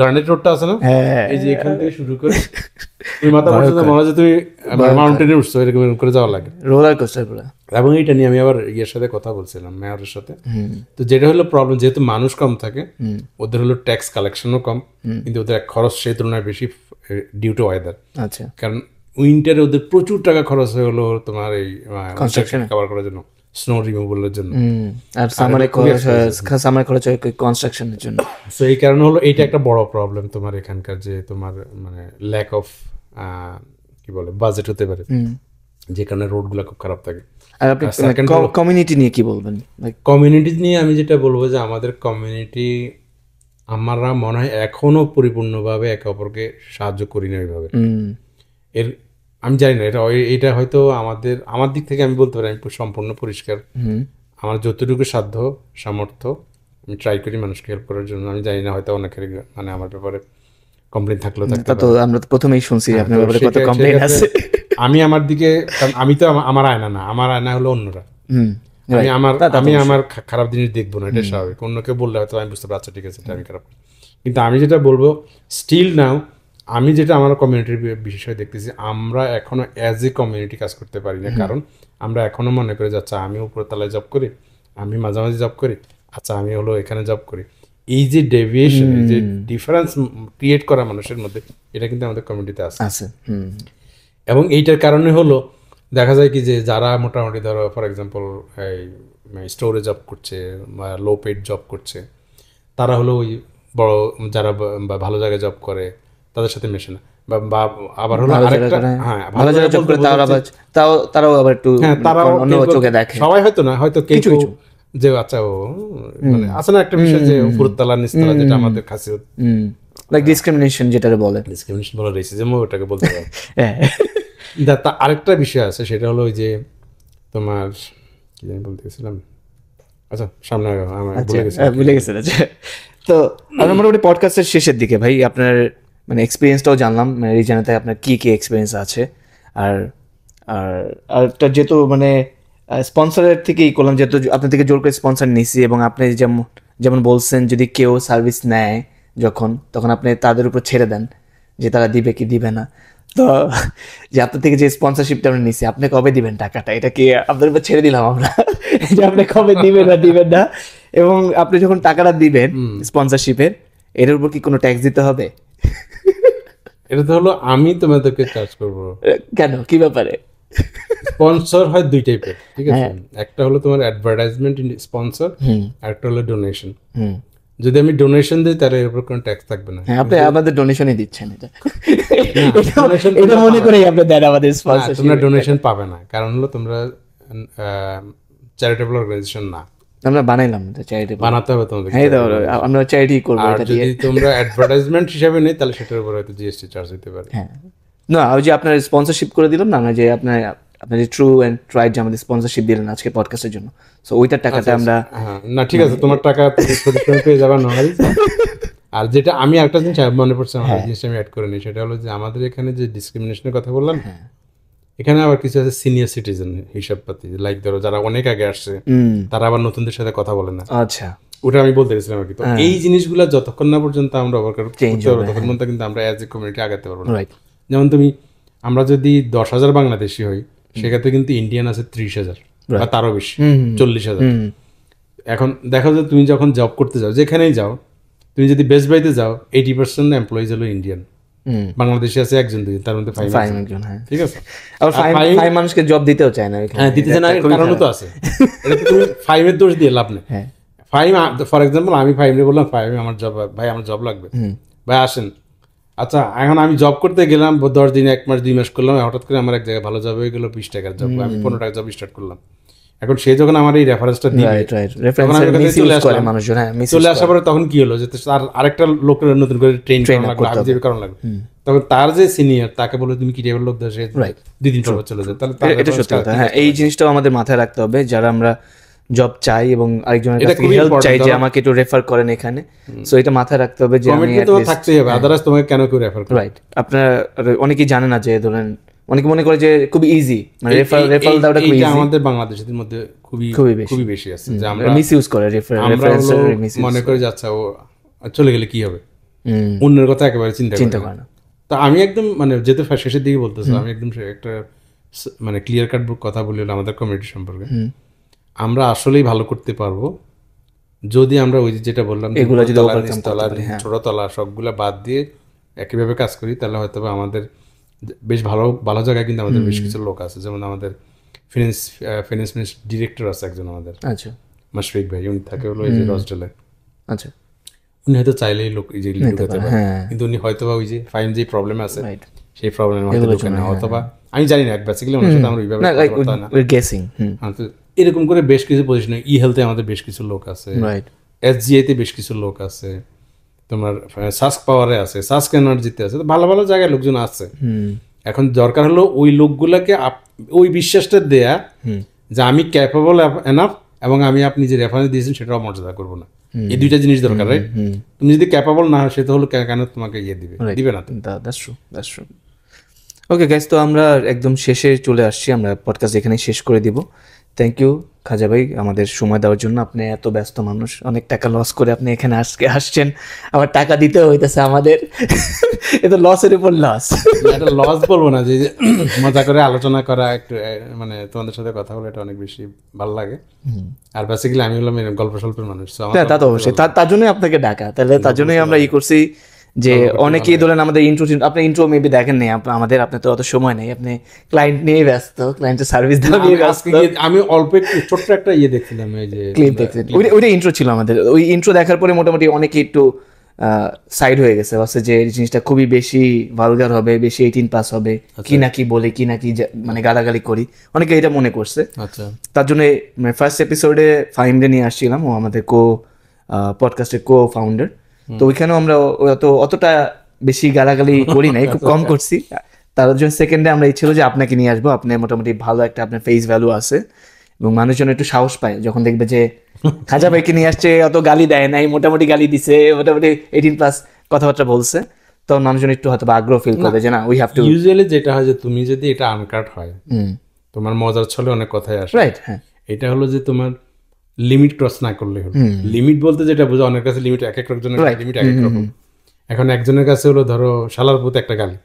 গার্নেট রোডটা আছে না, এই যে এখান থেকে শুরু করে তুমি মাথা পর্যন্ত মনে হচ্ছে তুমি মাউন্টেনে উঠছো, এরকম করে যাওয়া লাগে, রোলার কোস্টার পুরো। এবং এইটা নিয়ে আমি আবার ইয়ের সাথে কথা বলছিলাম, মেয়রের সাথে। তো যেটা হলো প্রবলেম, যেহেতু মানুষ কম থাকে, ওদের হলো ট্যাক্স কালেকশনও কম, কিন্তু ওদের খরচ সেই তুলনায় বেশি ডিউ টু ওয়েদার। আচ্ছা, কারণ উইন্টারে ওদের প্রচুর টাকা খরচ হয়ে হলো তোমার এই কনস্ট্রাকশন কভার করার জন্য, স্নো রিমুভালের জন্য, আর সামারে খরচ হয় কনস্ট্রাকশনের জন্য। সো এই কারণে হলো এইটা একটা বড় প্রবলেম তোমার এখানকার, যে তোমার মানে ল্যাক অফ কি বলে বাজেট হতে পারে, যে কারণে রোডগুলো খুব খারাপ থাকে। আর আপনি কমিউনিটি নিয়ে কি বলবেন? কমিউনিটি নিয়ে আমি যেটা বলবো যে আমাদের কমিউনিটি, আমরা মনে হয় এখনো পরিপূর্ণভাবে একে অপরকে সাহায্য করি না ওইভাবে। এর আমি জানি না, এটা হয়তো আমার দিক থেকে আমি বলতে পারি আমি সম্পূর্ণ পরিষ্কার। আমার যতটুকু সাধ্য সামর্থ্য আমি ট্রাই করি মানুষকে হেল্প করার জন্য। আমি জানি না, হয়তো অনেকের মানে আমার ব্যাপারে কমপ্লেন থাকলেও থাকতে পারে। আমরা তো প্রথমেই শুনছি আপনার ব্যাপারে কত কমপ্লেন আছে। আমি আমার দিকে, কারণ আমি তো আমার আয়না না, আমার আয়না হলো অন্যরা। আমি আমার খারাপ জিনিস দেখবো না, এটা স্বাভাবিক। অন্যকে বললে হয়তো আমি বুঝতে পারছি, আচ্ছা ঠিক আছে এটা আমি খারাপ। কিন্তু আমি যেটা বলবো স্টিল নাও, আমি যেটা আমার কমিউনিটির বিষয়ে দেখতেছি, আমরা এখনো অ্যাজ এ কমিউনিটি কাজ করতে পারি না। কারণ আমরা এখনো মনে করে যাচ্ছি আমি উপর তলায় জব করি, আমি মাঝামাঝি জব করি, আচ্ছা আমি হলো এখানে জব করি। এই যে ডেভিয়েশন, যে ডিফারেন্স ক্রিয়েট করা মানুষের মধ্যে, এটা কিন্তু আমাদের কমিউনিটিতে আছে। এবং এইটার কারণে হলো দেখা যায় কি যে যারা মোটামুটি ধরো ফর এক্সাম্পল এই স্টোরে জব করছে বা লো পেড জব করছে, তারা হলো ওই বড় যারা ভালো জায়গায় জব করে তাদের সাথে মেশে না। বা আবার হলো আরেকটা, হ্যাঁ ভালো জায়গায় জব করে তারাও আবার একটু অন্য চোখে দেখে। সবাই হয়তো না, হয়তো কিছু যে আচ্ছা ও মানে আছে না একটা বিষয় যে উপরতলা নিচতলা, যেটা আমাদের খাসিয়ত, লাইক ডিসক্রিমিনেশন, যেটা বলে ডিসক্রিমিনেশন বলে, রেসিজম ওটাকে বলতে পারে। আরেকটা বিষয় আছে, সেটা হলো ওই যে তোমার কি জানি বলতে গেছিলাম, আচ্ছা সামনে ভুলে গেছেন। তো আমরা মোটামুটি পডকাস্টের শেষের দিকে ভাই, আপনার মানে এক্সপিরিয়েন্সটাও জানলাম, মানে রিজনেতে আপনার কি কি এক্সপিরিয়েন্স আছে। আর আরটা যেহেতু মানে স্পন্সরের থেকেই করলাম, যেহেতু আপনার থেকে জোর করে স্পন্সর নিছি, এবং আপনি যেমন বলছেন যদি কেউ সার্ভিস নেয় তখন আপনি তাদের উপর ছেড়ে দেন যে তারা দিবে কি দিবে না। তো যে আপনার থেকে যে স্পন্সরশিপটা আমরা নিছি, আপনি কবে দিবেন টাকাটা, এটা কি আপনার উপর ছেড়ে দিলাম আমরা, যে আপনি কবে দিবেন না। এবং আপনি যখন টাকাটা দিবেন স্পন্সরশিপের, এটার উপর কি কোনো ট্যাক্স দিতে হবে? এটা তো হলো আমি তোমাদেরকে চার্জ করবো। কেন, কি ব্যাপারে? স্পন্সর হয় দুই টাইপের, ঠিক আছে? একটা হলো তোমার অ্যাডভার্টাইজমেন্ট স্পন্সর, আর একটা হলো ডোনেশন। যদি আমি ডোনেশন দিই তাহলে এর উপর কোনো ট্যাক্স থাকবে না। আপনি আমাদের ডোনেশনই দিচ্ছেন, এটা মনে করেই আপনি দেন আমাদের স্পন্সর। তোমরা ডোনেশন পাবে না, কারণ হলো তোমরা চ্যারিটেবল অর্গানাইজেশন না। আমরা বানাইলাম চ্যারিটি, বানাতে হবে তোমাদের। হ্যাঁ আমরা চ্যারিটি করব। আর যদি তোমরা অ্যাডভার্টাইজমেন্ট হিসাবে নেই তাহলে সেটার উপর হয়তো জিএসটি চার্জ হতে পারে। হ্যাঁ, না ওই যে আপনার স্পন্সরশিপ করে দিলাম না, যে আপনার যে ট্রু অ্যান্ড ট্রাইড যে আমাদের স্পন্সরশিপ দিলেন আজকে পডকাস্টের জন্য, সো ওইটার টাকাটা আমরা, না ঠিক আছে, তোমার টাকা পেয়ে যাবা না। আর যেটা আমি একটা জিনিস মনে পড়ছে, আমার জিনিসটা আমি অ্যাড করে নিই, সেটা হলো যে আমাদের এখানে যে ডিসক্রিমিনেশনের কথা বললাম, এখানে আবার কিছু আছে সিনিয়র সিটিজেন হিসাব পাতি, লাইক ধরো যারা অনেক আগে আসছে, তারা আবার নতুনদের সাথে কথা বলে না। আচ্ছা, ওটা আমি বলতে গেছিলাম আর কি। তো এই জিনিসগুলো যতক্ষণ না পর্যন্ত আমরা ওভারকাম করতে পারবো, ততক্ষণ পর্যন্ত কিন্তু আমরা অ্যাজ এ কমিউনিটি আগাতে পারবো না। যেমন আমরা যদি 10,000 বাংলাদেশি হই, সেক্ষেত্রে কিন্তু ইন্ডিয়ান আছে 30,000 বা তারও বেশি, 40,000। এখন দেখো যে তুমি যখন জব করতে যাও, যেখানেই যাও, তুমি যদি বেস্ট বাইতে যাও, 80% এমপ্লয়িজ হলো ইন্ডিয়ান। বাংলাদেশি আছে 1-2, তার মধ্যে 5 একজন। ঠিক আছে, আর 5 মানুষকে জব দিতেও চায় না। হ্যাঁ, দিতে চায় না, কারণও তো আছে। এটা তুমি 5-এর দোষ দিয়ে লাভ নেই। 5 ফর এক্সাম্পল আমি 5 বললাম, 5 আমার জব, ভাই আমার জব লাগবে, ভাই আসেন। আচ্ছা, এখন আমি জব করতে গেলাম 10 দিন, 1 মাস, 2 মাস করলাম, হঠাৎ করে আমার এক জায়গায় ভালো জব হয়ে গেল, 20 টাকার জব, আমি 15 টাকার জব স্টার্ট করলাম। এখন সে যখন আমার এই রেফারেন্সটা দিবে, চলে আসার পরে তখন কি হলো যে তার আরেকটা লোকের নতুন করে ট্রেন করানো লাগবে, তখন তার যে সিনিয়র তাকে বলে তুমি কি টেবিল লোক দেশে 2 দিন পর চলে যায়, তাহলে এটা সত্যি কথা। হ্যাঁ, এই জিনিসটাও আমাদের মাথায় রাখতে হবে, যারা আমরা জব চাই এবং আরেকজনের এটা কাছ থেকে খুবই হেল্প important, চাই যে ধরো- আমাকে একটু রেফার করেন এখানে, সো এটা মাথায় রাখতে হবে যে আমি কমিটমেন্ট তোমার থাকতেই হবে, আদারওয়াইজ তোমাকে কেন কেউ রেফার করবে? রাইট। আপনারা অনেকেই জানে না যে ধরেন অনেকে মনে করে যে খুব ইজি, মানে রেফারেল দেওয়াটা খুব এইটা ইজি, আমাদের বাংলাদেশের মধ্যে খুবই খুবই বেশি আছে যে আমরা মিসইউজ করে আমরা রেফারেন্স হলো মিসইউজ মনে করে যাচ্ছে ও চলে গেলে কি হবে, অন্যের কথা একেবারে চিন্তা করে না। তো আমি একদম মানে যেহেতু শেষের দিকে বলতেছি, আমি একদম একটা মানে ক্লিয়ার কাট কথা বলি হলো আমাদের কমিউনিটি সম্পর্কে। আমরা আসলেই ভালো করতে পারবো যদি আমরা ওই যেটা বললাম এগুলো যদি ছোট তলা সবগুলা বাদ দিয়ে একইভাবে কাজ করি, তাহলে হয়তো আমাদের বেশ ভালো ভালো জায়গায় কিন্তু আমাদের বেশ কিছু লোক আছে, যেমন আমাদের ফিনান্স ডিরেক্টর আছে একজন আমাদের, আচ্ছা মাশফিক ভাই, উনি থাকে হলো এই যে রসডেলে। আচ্ছা, উনি হয়তো চাইলেই লোক এই যে ঢুকাতে পারে, কিন্তু উনি হয়তো বা ওই যে ফাইন যে প্রবলেম আছে সেই প্রবলেম হয়তো ঢুকে না, অথবা আমি জানি না, বেসিক্যালি ওনার সাথে আমরা ওইভাবে কথা না, গেসিং। তো এরকম করে বেশ কিছু পজিশনে ই হেলথে আমাদের বেশ কিছু লোক আছে, এসজিআইতে বেশ কিছু লোক আছে, তোমার সাস্ক পাওয়ারে আছে, সাস্ক এনার্জিতে আছে, ভালো ভালো জায়গায় লোকজন আছে। এখন দরকার হলো ওই লোকগুলাকে ওই বিশ্বাসটা দেয়া যে আমি ক্যাপেবল এনাফ এবং আমি আপনি যে রেফারেন্স দিয়েছেন সেটাও মর্যাদা করবো না, এই দুইটা জিনিস দরকার, রাইট? তুমি যদি ক্যাপেবল না হয় সেটা হলো কেন তোমাকে দিবে না। That's true. ওকে গাইস, তো আমরা একদম শেষে চলে আসছি, আমরা পডকাস্ট এখানেই শেষ করে দিব। থ্যাংক ইউ খাজা ভাই আমাদের সময় দেওয়ার জন্য। আপনি এত ব্যস্ত মানুষ, অনেক টাকা লস করে আপনি এখানে আজকে আসছেন, আবার টাকা দিতেও হইতেছে আমাদের, এটা লসের উপর লস। এটা লস বলবো না, যে মজা করে আলোচনা করা, একটু মানে তোমাদের সাথে কথা বলে এটা অনেক বেশি ভালো লাগে। আর বেসিক্যালি আমি হলাম গল্প স্বল্পের মানুষ, তা তো অবশ্যই, তার জন্যই আপনাকে ডাকা, তাহলে তার জন্যই আমরা করছি যে অনেকেই ধরেন আমাদের আপনি ইন্ট্রো মেবি দেখেন নেই আমাদের, আপনার তো অত সময় নেই, আপনি ক্লায়েন্ট নিয়ে ব্যস্ত, ক্লায়েন্টের সার্ভিস দেওয়া নিয়ে ব্যস্ত। আমি অল্প একটু ছোট্ট একটা দেখছিলাম, এই যে ক্লিপ দেখছেন, ওইটা ইন্ট্রো ছিল আমাদের। ওই ইন্ট্রো দেখার পরে মোটামুটি অনেকে একটু সাইড হয়ে গেছে, ভাবছে যে এই জিনিসটা খুবই বেশি ভালগার হবে, বেশি 18+ হবে, কি না কি বলে, কি না কি মানে গালাগালি করি, অনেকে এটা মনে করছে। আচ্ছা, তার জন্য ফার্স্ট এপিসোডে ফাহিমকে নিয়ে আসছিলাম, ও আমাদের পডকাস্টের ফাউন্ডার। তো ওইখানেও আমরা অতটা বেশি গালাগালি করি নাই, খুব কম করছি। তার জন্য সেকেন্ডে আমরা ছিল যে আপনাকে নিয়ে আসবো, আপনি মোটামুটি ভালো একটা আপনার ফেস ভ্যালু আছে এবং মানুষজন একটু সাহস পায় যখন দেখবে যে খাজা ভাইকে নিয়ে আসছে, অত গালি দেয় নাই, মোটামুটি গালি দিছে, মোটামুটি 18+ কথাবার্তা বলছে, তো মানুষজন একটু হয়তো আগ্রহ ফিল করবে যে না উই হ্যাভ টু। ইউজুয়ালি যেটা হয় যে তুমি যদি এটা আনকাট হয়, তোমার মজার ছলে অনেক কথাই আসে, রাইট? হ্যাঁ, এটা হলো যে তোমার লিমিট ক্রস না করলে হলো। লিমিট বলতে যেটা বোঝো, অনেক কাছে লিমিট এক একজনের লিমিট এক এক রকম। এখন একজনের কাছে হলো ধরো শালার পুত একটা গালি,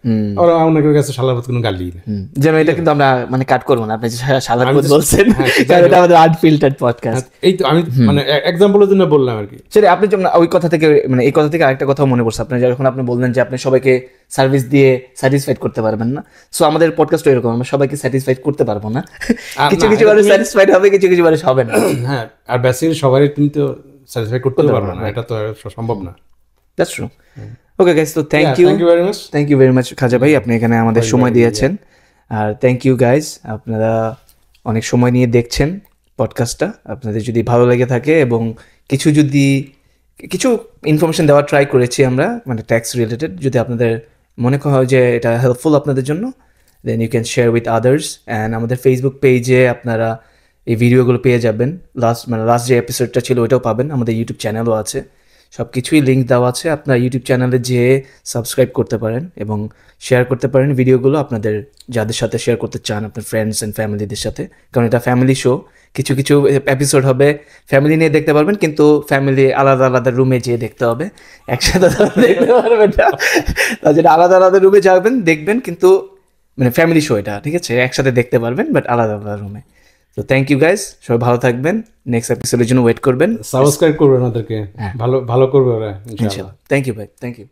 আর অনেকের কাছে শালার পুত কোনো গালি না, যেন এটা কিন্তু আমরা মানে কাট করবো না, আপনি যে শালার পুত বলছেন, কারণ এটা আমাদের আনফিল্টার্ড পডকাস্ট। এই তো আমি মানে এক্সাম্পলের জন্য বললাম আর কি। সেটা আপনি যেমন ওই কথা থেকে, মানে এই কথা থেকে আরেকটা কথা মনে পড়ছে, আপনি যখন আপনি বললেন যে আপনি সবাইকে সার্ভিস দিয়ে স্যাটিসফাইড করতে পারবেন না, সো আমাদের পডকাস্ট এরকম, আমরা সবাইকে স্যাটিসফাইড করতে পারবো না, কিছু কিছু বারে স্যাটিসফাইড হবে, কিছু কিছু বারে হবে না। হ্যাঁ, আর বেসিক্যালি সবারই তুমি তো স্যাটিসফাই করতে পারবে না, এটা তো সম্ভব না। That's true. ওকে গাইস, তো থ্যাংক ইউ ভেরি মাচ খাজা ভাই, আপনি এখানে আমাদের সময় দিয়েছেন। আর থ্যাংক ইউ গাইস, আপনারা অনেক সময় নিয়ে দেখছেন পডকাস্টটা। আপনাদের যদি ভালো লেগে থাকে এবং কিছু ইনফরমেশন দেওয়ার ট্রাই করেছি আমরা, মানে ট্যাক্স রিলেটেড, যদি আপনাদের মনে হয় যে এটা হেল্পফুল আপনাদের জন্য, then you can share with others. And আমাদের ফেসবুক পেজে আপনারা এই ভিডিওগুলো পেয়ে যাবেন, লাস্ট যে এপিসোডটা ছিল ওইটাও পাবেন, আমাদের ইউটিউব চ্যানেলও আছে, সব কিছুই লিঙ্ক দেওয়া আছে। আপনার ইউটিউব চ্যানেলে যেয়ে সাবস্ক্রাইব করতে পারেন এবং শেয়ার করতে পারেন ভিডিওগুলো আপনাদের যাদের সাথে শেয়ার করতে চান, আপনার ফ্রেন্ডস অ্যান্ড ফ্যামিলিদের সাথে, কারণ এটা ফ্যামিলি শো। কিছু কিছু এপিসোড হবে ফ্যামিলি নিয়ে দেখতে পারবেন, কিন্তু ফ্যামিলি আলাদা আলাদা রুমে যেয়ে দেখতে হবে, একসাথে দেখতে পারবেন না, তার জন্য আলাদা আলাদা রুমে যাবেন, দেখবেন, কিন্তু মানে ফ্যামিলি শো এটা, ঠিক আছে, একসাথে দেখতে পারবেন বাট আলাদা আলাদা রুমে। তো থ্যাংক ইউ গাইস, সবাই ভালো থাকবেন, নেক্সট এপিসোডের জন্য ওয়েট করবেন, সাবস্ক্রাইব করবেন ওদেরকে, ভালো ভালো করবে ওরা ইনশাআল্লাহ। থ্যাংক ইউ ভাই, থ্যাংক ইউ।